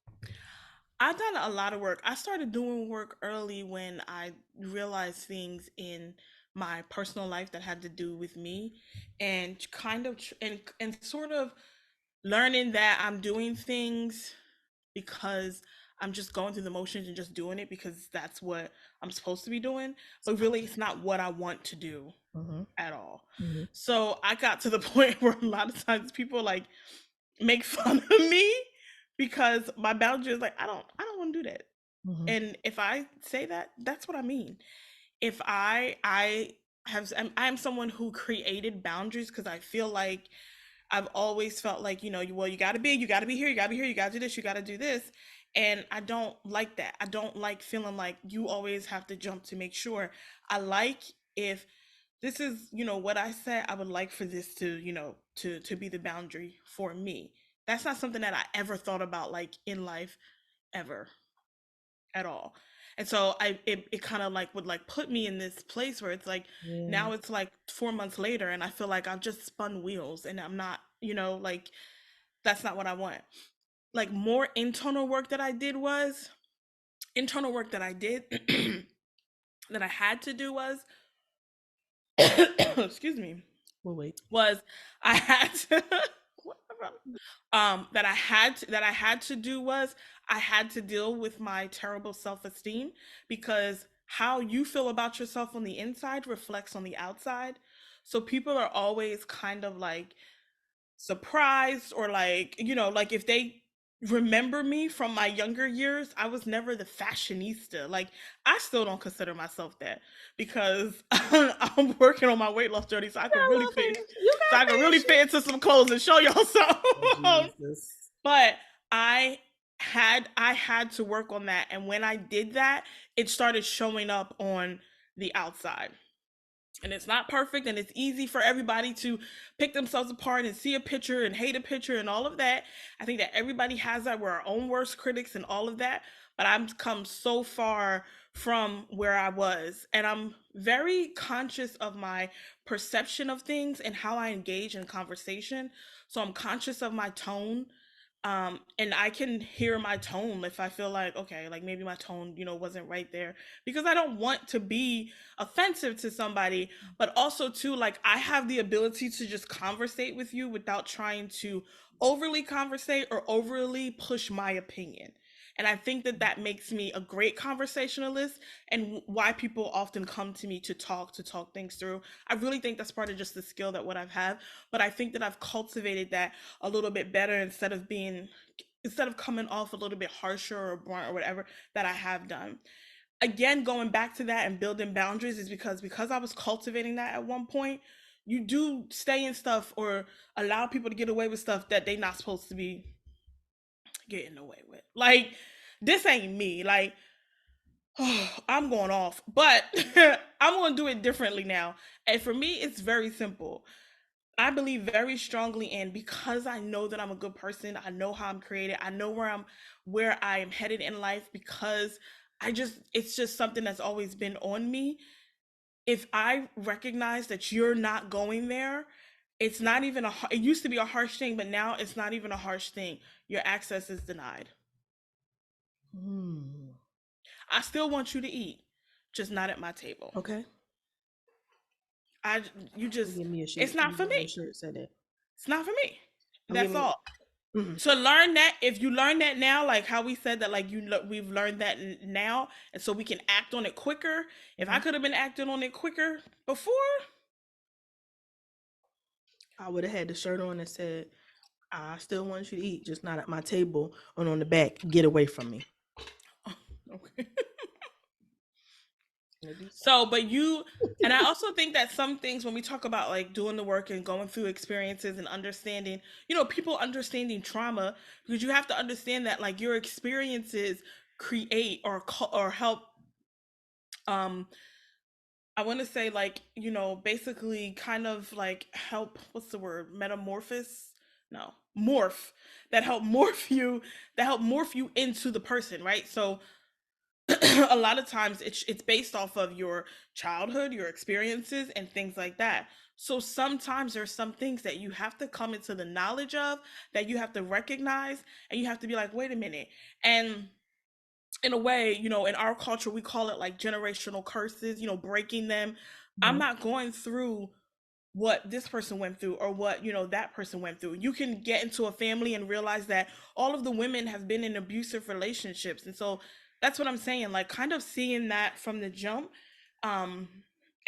I've done a lot of work. I started doing work early when I realized things in my personal life that had to do with me, and kind of and sort of learning that I'm doing things because I'm just going through the motions and just doing it because that's what I'm supposed to be doing, but really it's not what I want to do Mm-hmm. at all. Mm-hmm. So I got to the point where a lot of times people like make fun of me because my boundary is like I don't want to do that. Mm-hmm. And if I say that, that's what I mean. If I have I'm someone who created boundaries because I feel like I've always felt like, well, you got to be here, you got to be here, you got to do this, you got to do this. And I don't like that. I don't like feeling like you always have to jump to make sure. I like if this is, what I said, I would like for this to, to be the boundary for me. That's not something that I ever thought about like in life ever at all. And so it kind of like would like put me in this place where it's like Yeah. now it's like 4 months later and I feel like I've just spun wheels and I'm not, like that's not what I want. Like more internal work that I did that I had to do was excuse me, We'll wait. was I had to that I had to do was I had to deal with my terrible self-esteem because how you feel about yourself on the inside reflects on the outside. So people are always kind of like surprised, or like, like if they remember me from my younger years, I was never the fashionista. Like, I still don't consider myself that, because I'm working on my weight loss journey, so I I can really love fit it. You so I got can really fashion. fit into some clothes and show y'all Oh, some. Jesus. But I I had to work on that, and when I did that, it started showing up on the outside. And it's not perfect, and it's easy for everybody to pick themselves apart and see a picture and hate a picture and all of that. I think that everybody has that. We're our own worst critics and all of that. But I've come so far from where I was, and I'm very conscious of my perception of things and how I engage in conversation. So I'm conscious of my tone, and I can hear my tone if I feel like, okay, like maybe my tone, wasn't right there, because I don't want to be offensive to somebody. But also too, like, I have the ability to just conversate with you without trying to overly conversate or overly push my opinion. And I think that that makes me a great conversationalist, and why people often come to me to talk things through. I really think that's part of just the skill that what I've had. But I think that I've cultivated that a little bit better, instead of coming off a little bit harsher or blunt or whatever that I have done. Again, going back to that and building boundaries is because I was cultivating that at one point. You do stay in stuff or allow people to get away with stuff that they not supposed to be getting away with. Like, this ain't me. Like, I'm going off, but I'm going to do it differently now. And for me, it's very simple. I believe very strongly in, because I know that I'm a good person. I know how I'm created. I know where I am headed in life, because it's just something that's always been on me. If I recognize that you're not going there, it's not even it used to be a harsh thing, but now it's not even a harsh thing. Your access is denied. Hmm. I still want you to eat, just not at my table. Okay. I you I'm just giving me a It's shirt. not I'm for giving me a me. shirt said that. It's not for me. I'm That's giving me. all. Mhm. To learn that, if you learn that now, like how we said that, like we've learned that now, and so we can act on it quicker. If I Mhm. could have been acting on it quicker before, I would have had the shirt on that said, "I still want you to eat, just not at my table." And on the back, "Get away from me." okay. And it do say. So, but you, and I also think that some things, when we talk about like doing the work and going through experiences and understanding, people understanding trauma, because you have to understand that like your experiences create or help, um I want to say, like, basically kind of like help, what's the word? Metamorphosis? No, morph. That help morph you, that help morph you into the person, right? So a lot of times it's based off of your childhood, your experiences and things like that. So sometimes there's some things that you have to come into the knowledge of, that you have to recognize, and you have to be like, wait a minute. And in a way, in our culture, we call it like generational curses, breaking them. I'm Mhm. not going through what this person went through, or what, that person went through. You can get into a family and realize that all of the women have been in abusive relationships. And so that's what I'm saying, like kind of seeing that from the jump. Um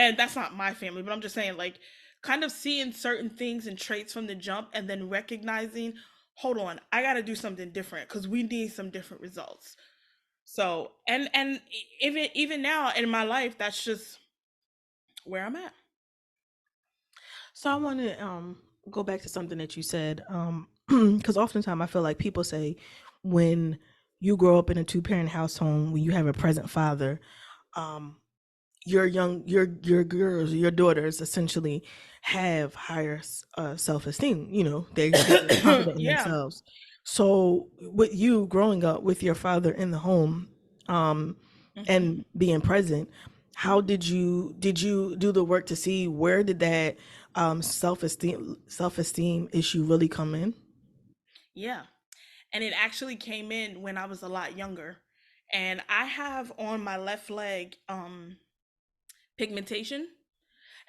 and that's not my family, but I'm just saying, like, kind of seeing certain things and traits from the jump, and then recognizing, hold on, I got to do something different, because we need some different results. So, and even now in my life, that's just where I'm at. So I want to go back to something that you said, because oftentimes I feel like people say when you grow up in a two-parent household, when you have a present father, um, your girls, your daughters essentially have higher self-esteem. They're confident in Yeah. themselves. So with you growing up with your father in the home, um Hmm. and being present, how did you do the work to see where did that self-esteem issue really come in? Yeah. And it actually came in when I was a lot younger. And I have on my left leg pigmentation.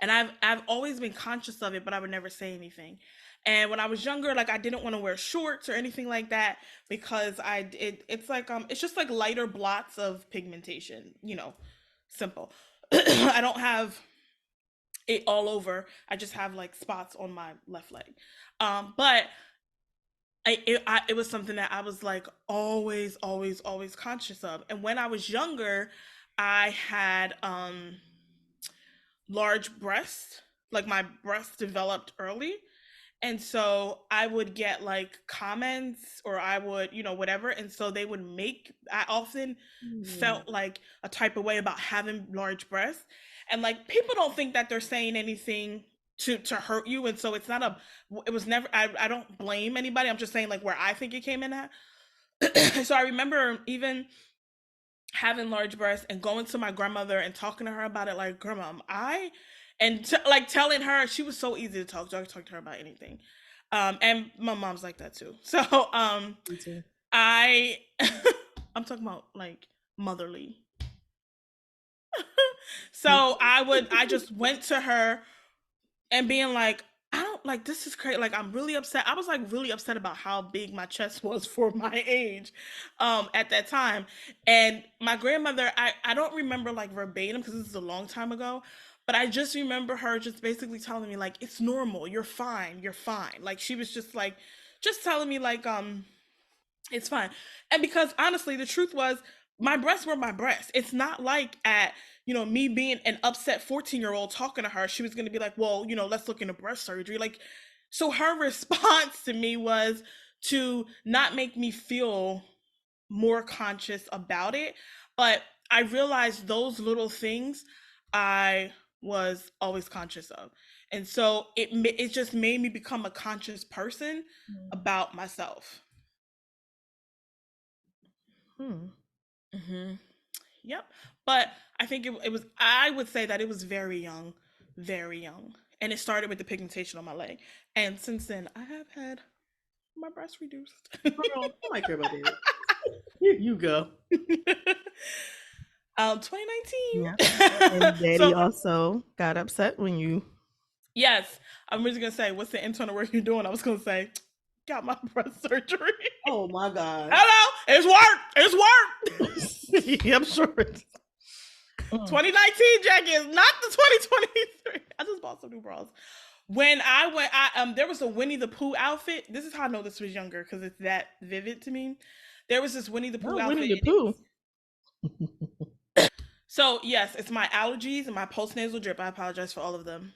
And I've always been conscious of it, but I would never say anything. And when I was younger, like, I didn't want to wear shorts or anything like that, because it's like it's just like lighter blots of pigmentation. Simple. I don't have it all over. I just have like spots on my left leg. But it was something that I was like always, always, always conscious of. And when I was younger, I had large breasts. Like my breasts developed early, and so I would get like comments, or I would, whatever. And so they would make, I often Mm. felt like a type of way about having large breasts. And like people don't think that they're saying anything to hurt you. And so it's not a, it was never, I don't blame anybody. I'm just saying like where I think it came in at. So I remember even having large breasts and going to my grandmother and talking to her about it, like, grandma, like telling her. She was so easy to talk to. I could talk to her about anything. And my mom's like that too. So Me too. I I'm talking about like motherly. So I just went to her and being like, I don't like, this is crazy. Like, I'm really upset. I was like really upset about how big my chest was for my age at that time. And my grandmother, I don't remember like verbatim because this is a long time ago, but I just remember her just basically telling me like, it's normal, you're fine, you're fine. Like she was just like, just telling me like, it's fine. And because honestly, the truth was, my breasts were my breasts. It's not like at, me being an upset 14-year-old talking to her, she was going to be like, well, let's look into breast surgery. Like, so her response to me was to not make me feel more conscious about it. But I realized those little things I was always conscious of. And so it just made me become a conscious person about myself. Hmm. Hmm. Yep. But I think it was, I would say that it was very young, very young. And it started with the pigmentation on my leg. And since then, I have had my breasts reduced. Girl, I like her about that. Here you go. 2019. Yeah. And daddy So, also got upset when you. yes, I'm just going to say, what's the internal work you're doing? I was going to say, got my breast surgery. Oh my God. Hello, it's work. It's work. Yeah, I'm sure. 2019, Jackie, is not the 2023. I just bought some new bras. When I went, there was a Winnie the Pooh outfit. This is how I know this was younger because it's that vivid to me. There was this Winnie the Pooh Oh, Winnie outfit. the Pooh. So yes, it's my allergies and my post nasal drip. I apologize for all of them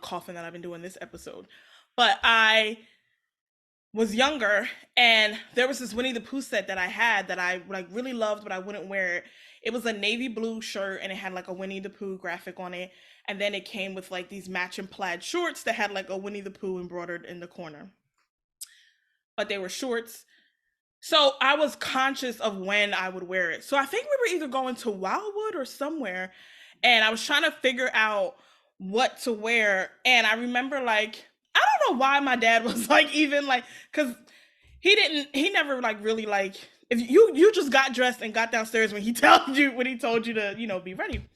coughing that I've been doing this episode. But I was younger, and there was this Winnie the Pooh set that I had that I like really loved, but I wouldn't wear it. It was a navy blue shirt and it had like a Winnie the Pooh graphic on it, and then it came with like these matching plaid shorts that had like a Winnie the Pooh embroidered in the corner. But they were shorts. So I was conscious of when I would wear it. So I think we were either going to Wildwood or somewhere, and I was trying to figure out what to wear. And I remember like, I don't know why my dad was like, even like, because he never like really like, if you just got dressed and got downstairs when he told you to, be ready.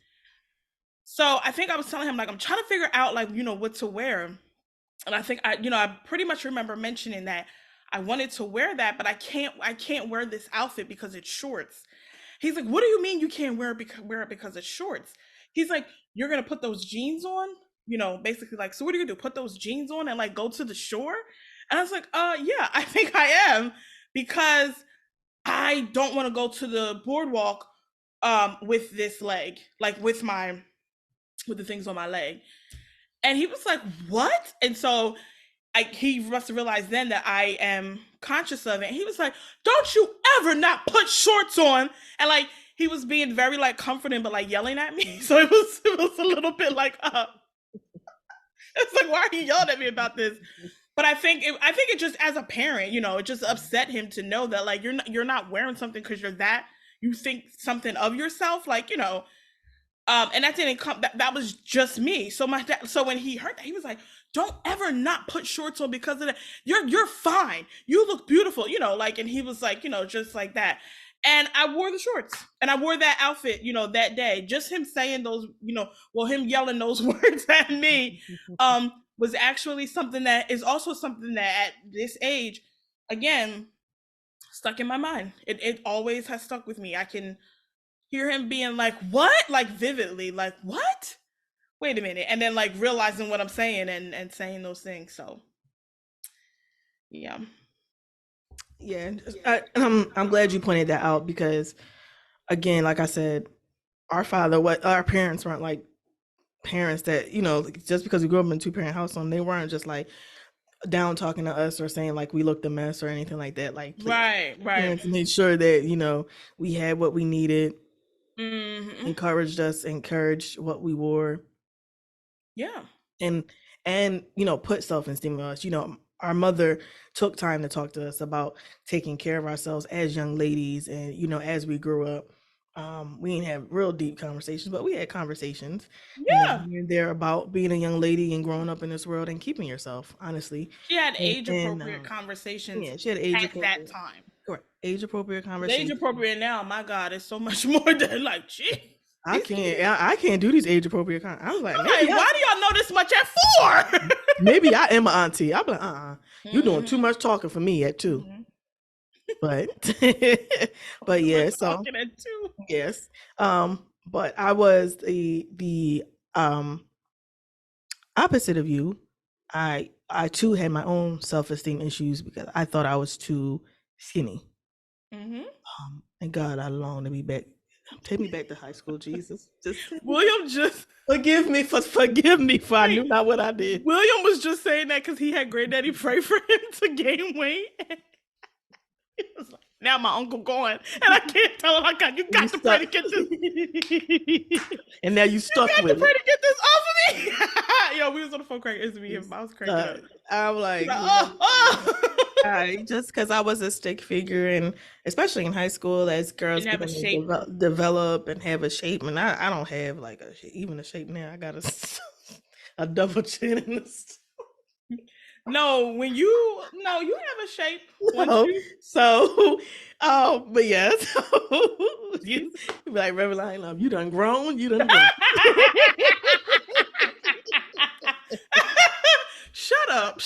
So I think I was telling him like, I'm trying to figure out like, what to wear. And I think I pretty much remember mentioning that I wanted to wear that, but I can't wear this outfit because it's shorts. He's like, what do you mean you can't wear it because it's shorts? He's like, you're gonna put those jeans on, basically like, so what are you gonna do? Put those jeans on and like go to the shore? And I was like, yeah, I think I am, because I don't want to go to the boardwalk with this leg, like with the things on my leg. And he was like, what? And so he must have realized then that I am conscious of it. And he was like, don't you ever not put shorts on. And like, he was being very like comforting, but like yelling at me. So it was a little bit like, it's like, why are you yelling at me about this? But I think it just, as a parent, it just upset him to know that like you're not wearing something because you think something of yourself, like, and that didn't come. That was just me. So my dad. So when he heard that, he was like, "Don't ever not put shorts on because of that. You're fine. You look beautiful. Like." And he was like, just like that. And I wore the shorts, and I wore that outfit, that day. Just him saying those, well, him yelling those words at me, was actually something that is also something that at this age, again, stuck in my mind. It always has stuck with me. I can hear him being like, what? Like vividly, like, what? Wait a minute. And then like realizing what I'm saying and saying those things. So yeah. Yeah, I'm glad you pointed that out because, again, like I said, our parents weren't like parents that just because we grew up in a two-parent household, they weren't just like down talking to us or saying like we looked a mess or anything like that. Like, please, Right, right. parents made sure that we had what we needed, Mm-hmm. encouraged what we wore, Yeah. and put self-esteem in us. Our mother took time to talk to us about taking care of ourselves as young ladies, and as we grew up. We didn't have real deep conversations, but we had conversations, Yeah. here and there about being a young lady and growing up in this world and keeping yourself, honestly. She had And, age appropriate conversations yeah, she had age at that appropriate, time. correct, age appropriate It's age conversations. appropriate now, my God, it's so much more than like, gee. I can't do these age appropriate I was like, I'm like, why do y'all know this much at 4? maybe I am an auntie. I'm like, you doing too Mhm. much talking for me at 2. Mhm. But but Too much yeah, so talking at 2. yes. But I was the opposite of you. I too had my own self-esteem issues because I thought I was too skinny. Mhm. And God, I long to be back. Take me back to high school, Jesus. Just William just forgive me for I knew not what I did. William was just saying that because he had granddaddy pray for him to gain weight. He was like, now my uncle going, and I can't tell him. You got to pray to get this. And now you stuck You got with to pray it. to get this off of me. Yo, we was on the phone cracking. It's me and I was cracking up. I'm like, just because I was a stick figure, and especially in high school, as girls Didn't have a begin shape. to develop and have a shape, and I don't have like even a shape now. I got a double chin in this. No, you have a shape. Once No. you So, but yeah, so you be like, Reverend Love, you done grown, you done grown. Shut up.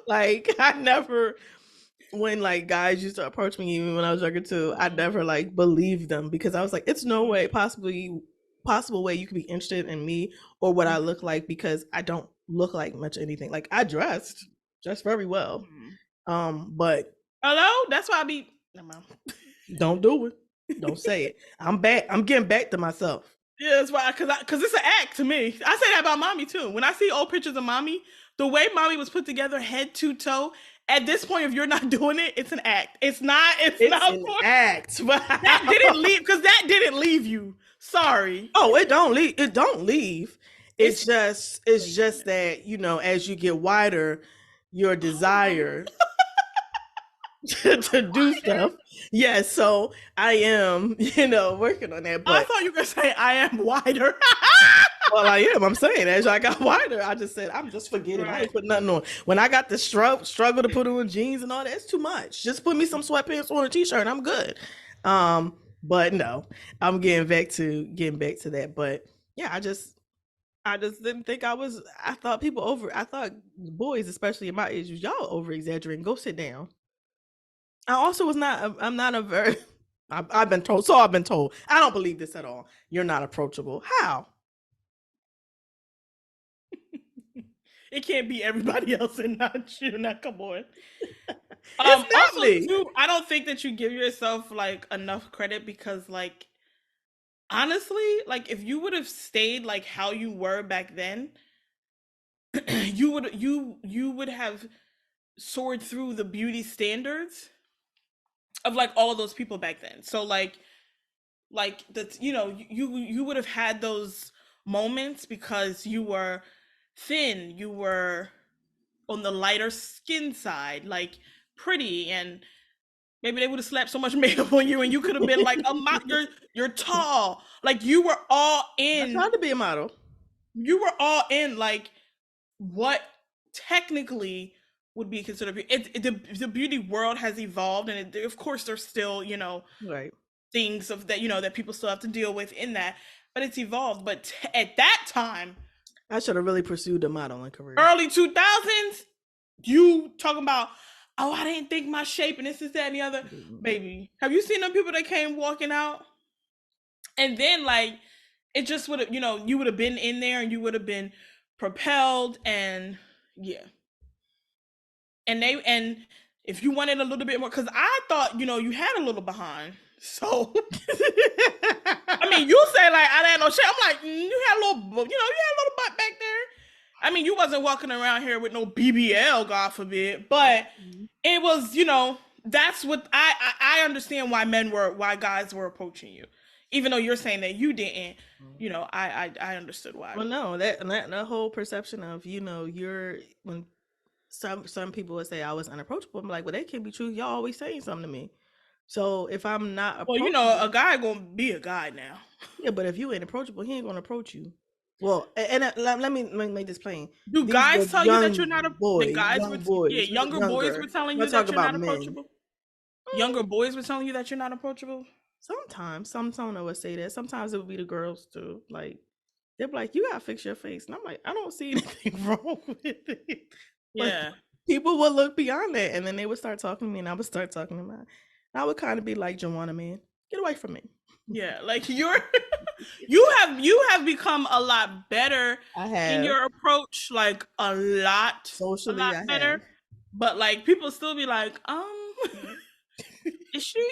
Like, I never, when like guys used to approach me even when I was younger too, I never like believed them because I was like, it's no way possible way you could be interested in me or what I look like because I don't look like much anything. Like I dressed very well. But hello? That's why I be don't do it. Don't say it. I'm back. I'm getting back to myself. Yeah, that's why, because it's an act to me. I say that about mommy too. When I see old pictures of mommy, the way mommy was put together, head to toe. At this point, if you're not doing it, it's an act. It's not an act. That didn't leave because that didn't leave you. Sorry. Oh, it don't leave. It don't leave. It's just that as you get wider, your desire to do stuff. Yeah, so I am, working on that. But I thought you were gonna say I am wider. well, I am. I'm saying as I got wider, I just said I'm just forgetting. Right. I ain't put nothing on. When I got the struggle to put on jeans and all that, it's too much. Just put me some sweatpants on a t-shirt. I'm good. But no, I'm getting back to that. But yeah, I just didn't think I thought boys, especially in my age, y'all over exaggerating. Go sit down. I also was not. I'm not a very. I've been told. So I've been told. I don't believe this at all. You're not approachable. How? It can't be everybody else and not you. Now, come on. It's not me. Too, I don't think that you give yourself like enough credit because, like, honestly, like if you would have stayed like how you were back then, you would have soared through the beauty standards of like all of those people back then. So like that, you would have had those moments because you were thin, you were on the lighter skin side, like pretty, and maybe they would have slapped so much makeup on you and you could have been like you're tall, like you were all in. I tried to be a model. You were all in like what technically would be considered the beauty world has evolved, and of course there's still right things of that that people still have to deal with in that, but it's evolved. But at that time, I should have really pursued a modeling career. Early 2000s, you talking about, oh, I didn't think my shape and this is that and the other. Baby, have you seen them people that came walking out? And then like it just would have, you know, you would have been in there and you would have been propelled and yeah. And if you wanted a little bit more, because I thought, you know, you had a little behind. So I mean, you say like I had no shit. I'm like, you had a little, you know, you had a little butt back there. I mean, you wasn't walking around here with no BBL, God forbid, but it was, you know, that's what I understand why guys were approaching you, even though you're saying that you didn't. You know, I understood why. Well, no, that whole perception of, you know, you're when some people would say I was unapproachable. I'm like, well, that can't be true. Y'all always saying something to me. So if I'm not Well, you approachable, know, a guy gonna be a guy now. yeah, but if you ain't approachable, he ain't gonna approach you. Well, and let me make this plain. Do These were guys tell you that you're not a the guys young were boys, yeah, younger boys were telling you Let's talk that you're not about men. approachable? Younger boys were telling you that you're not approachable? Sometimes, some would say that. Sometimes it would be the girls too. Like they're like, "You gotta fix your face," and I'm like, "I don't see anything wrong with it." Yeah. But people would look beyond that, and then they would start talking to me, and I would start talking to them. And I would kind of be like, "Joanna, man, get away from me." Yeah, like you have become a lot better in your approach, like a lot better. But like people still be like, is she?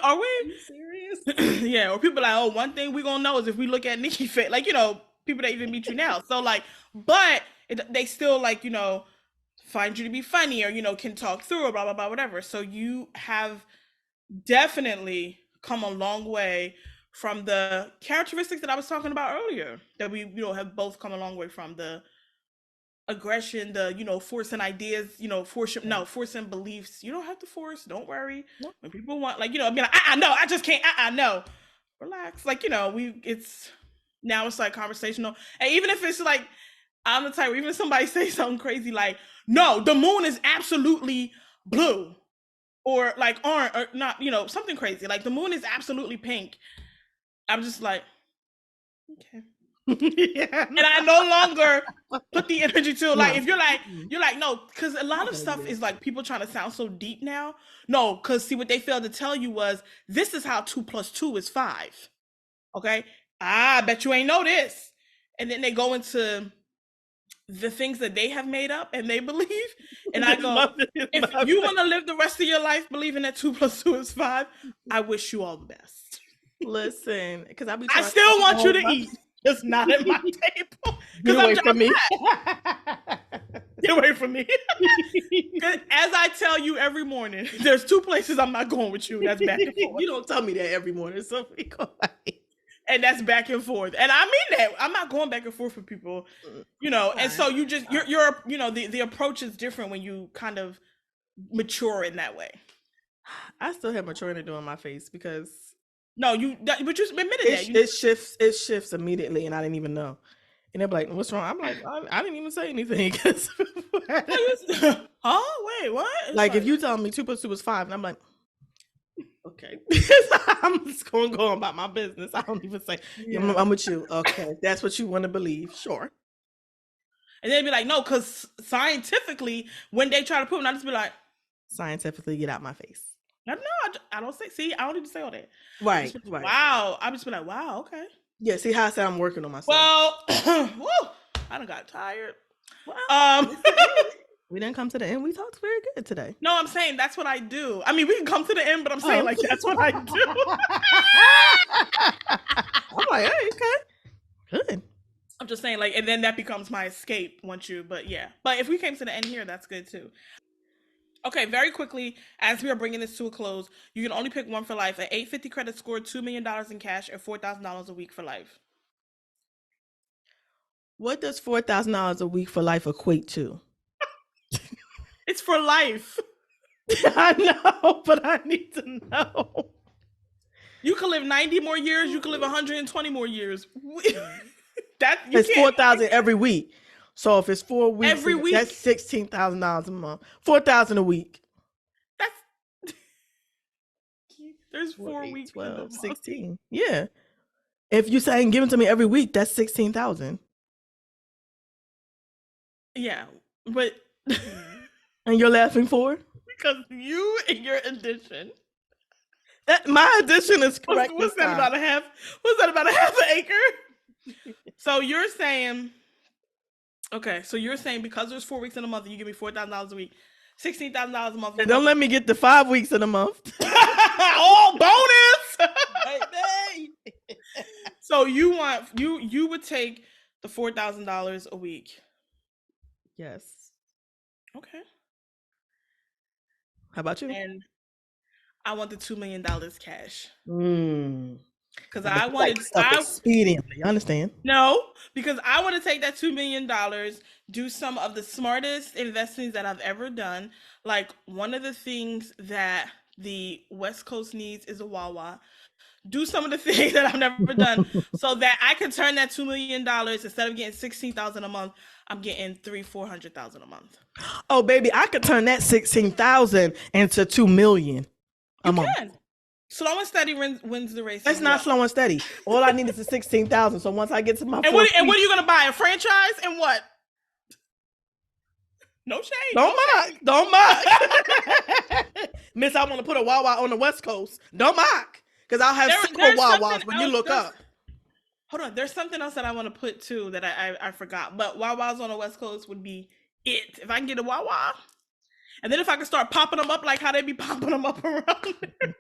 Are we serious? Yeah, or people like, oh, one thing we gonna know is if we look at Nikki face, like, you know, people that even meet you now. So like, but they still like, you know, find you to be funny or, you know, can talk through or blah blah blah whatever. So you have definitely come a long way from the characteristics that I was talking about earlier, that we, you know, have both come a long way from: the aggression, the, you know, forcing ideas, you know, forcing beliefs. You don't have to force, don't worry. When people want, like, you know, be like, no, I just can't, no, relax. Like, you know, it's like conversational. And even if it's like, I'm the type where even if somebody say something crazy like, no, the moon is absolutely blue, or like orange, or not, you know, something crazy like the moon is absolutely pink, I'm just like, okay. Yeah. And I no longer put the energy to it. Like, if you're like, no, because a lot of stuff is like people trying to sound so deep now. No, because see, what they failed to tell you was this is how 2 + 2 is 5. Okay, I bet you ain't know this. And then they go into the things that they have made up and they believe. And I go, if you want to live the rest of your life believing that 2 + 2 is 5, I wish you all the best. Listen, because I still want you to eat, just not at my table. Get away from me. Get away from me. As I tell you every morning, there's 2 places I'm not going with you. That's back and forth. You don't tell me that every morning, so we go like, and that's back and forth. And I mean that. I'm not going back and forth with people, you know. And so you just you're you know, the approach is different when you kind of mature in that way. I still have maturity doing my face because but you admitted that it shifts immediately, and I didn't even know. And they're like, "What's wrong?" I'm like, "I didn't even say anything." Oh, wait, what? It's like if you tell me 2 + 2 is 5, and I'm like, okay, I'm just gonna go on about my business. I don't even say, I'm with you. Okay, that's what you want to believe, sure. And they'd be like, no, because scientifically, when they try to prove it, I just be like, scientifically, get out my face. No, I don't say. See, I don't need to say all that. Right. Wow, I just be like, wow, okay. Yeah, see how I said I'm working on myself. Well, woo, I done got tired. Well, we didn't come to the end. We talked very good today. No, I'm saying that's what I do. I mean, we can come to the end, but I'm saying like that's what I do. I'm like, hey, okay, good. I'm just saying, like, and then that becomes my escape once you. But yeah, but if we came to the end here, that's good too. Okay, very quickly, as we are bringing this to a close, you can only pick one for life: an 850 credit score, $2 million in cash, or $4,000 a week for life. What does $4,000 a week for life equate to? It's for life. I know, but I need to know. You could live 90 more years. You could live 120 more years. It's $4,000 every week. So if it's 4 weeks, every week, that's $16,000 a month. $4,000 a week. That's there's 4 8, weeks. 12, 16. Yeah. If you saying give it to me every week, that's 16,000. Yeah, but and you're laughing for? Because you and your addition My addition is correct. What's that about a half? What's that about a half an acre? So you're saying, okay, so you're saying because there's 4 weeks in a month, you give me $4,000 a week, $16,000 a month. Don't let me get the 5 weeks in a month. Oh, bonus! So you want you would take the $4,000 a week? Yes. Okay. How about you? And I want the $2 million cash. Because I wanted stuff expediently. You understand? No, because I want to take that $2 million, do some of the smartest investments that I've ever done. Like one of the things that the West Coast needs is a Wawa. Do some of the things that I've never done, so that I can turn that $2 million, instead of getting $16,000 a month, I'm getting $400,000 a month. Oh, baby, I could turn that $16,000 into $2 million a month. Slow and steady wins the race. That's not slow and steady. All I need is the $16,000. So once I get to my and what are you gonna buy? A franchise and what? No shade. Don't mock. Miss, I want to put a Wawa on the West Coast. Don't mock. Because I'll have several Wawas when you look up. Hold on. There's something else that I want to put too that I forgot. But Wawas on the West Coast would be it. If I can get a Wawa. And then if I can start popping them up like how they be popping them up around there.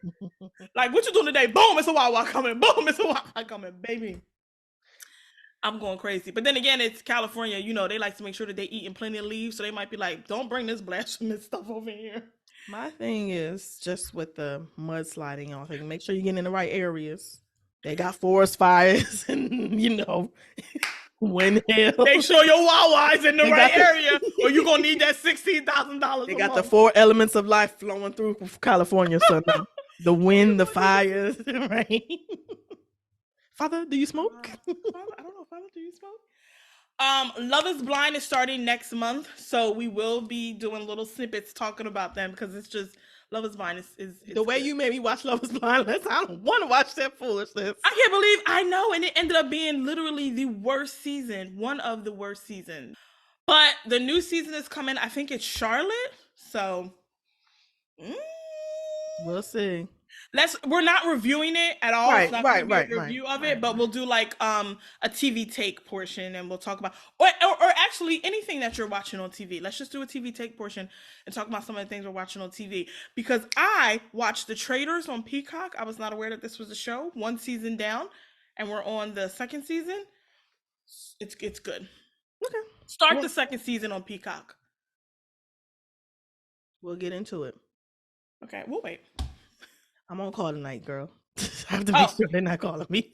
Like, what you doing today? Boom, it's a Wawa coming. Boom, it's a Wawa coming, baby. I'm going crazy. But then again, it's California. You know, they like to make sure that they eat in plenty of leaves. So they might be like, don't bring this blasphemous stuff over here. My thing is just with the mudsliding, y'all think make sure you're getting in the right areas. They got forest fires and, you know, wind hail. Make sure your Wawa is in the right area or you're going to need that $16,000. They got the 4 elements of life flowing through California. So the wind, the fires, the rain. Father, do you smoke? I don't know. Father, do you smoke? Love is Blind is starting next month, so we will be doing little snippets talking about them because it's just Love is Blind is the way good. You made me watch Love is Blind. I don't want to watch that foolishness. I can't believe I know, and it ended up being literally the worst season, one of the worst seasons. But the new season is coming. I think it's Charlotte, so we'll see. We're not reviewing it at all. Right, it's not right, review of it, but we'll do like a TV take portion, and we'll talk about or actually anything that you're watching on TV. Let's just do a TV take portion and talk about some of the things we're watching on TV. Because I watched The Traitors on Peacock. I was not aware that this was a show. 1 season down, and we're on the 2nd season. It's good. Okay. Start the 2nd season on Peacock. We'll get into it. Okay, we'll wait. I'm on call tonight, girl. I have to make sure they're not calling me.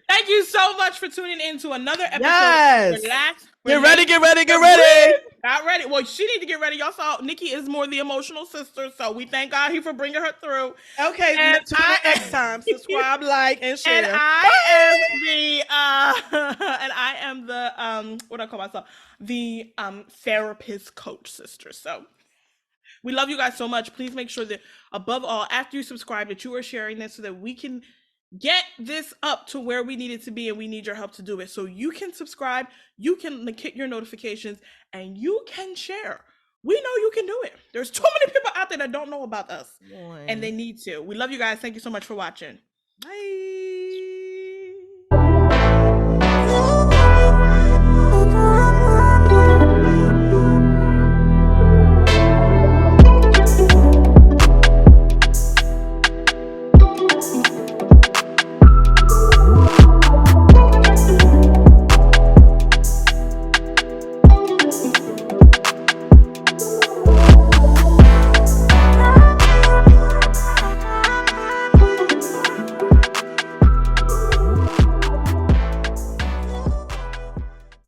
Thank you so much for tuning in to another episode. Yes. Relax. Get ready. Got ready. Well, she need to get ready. Y'all saw Nikki is more the emotional sister, so we thank God for bringing her through. Okay, and next time, subscribe, like, and share. And I am the what I call myself, the therapist coach sister. So we love you guys so much. Please make sure that above all, after you subscribe, that you are sharing this so that we can get this up to where we need it to be, and we need your help to do it. So you can subscribe, you can hit your notifications, and you can share. We know you can do it. There's too many people out there that don't know about us, and they need to. We love you guys. Thank you so much for watching. Bye.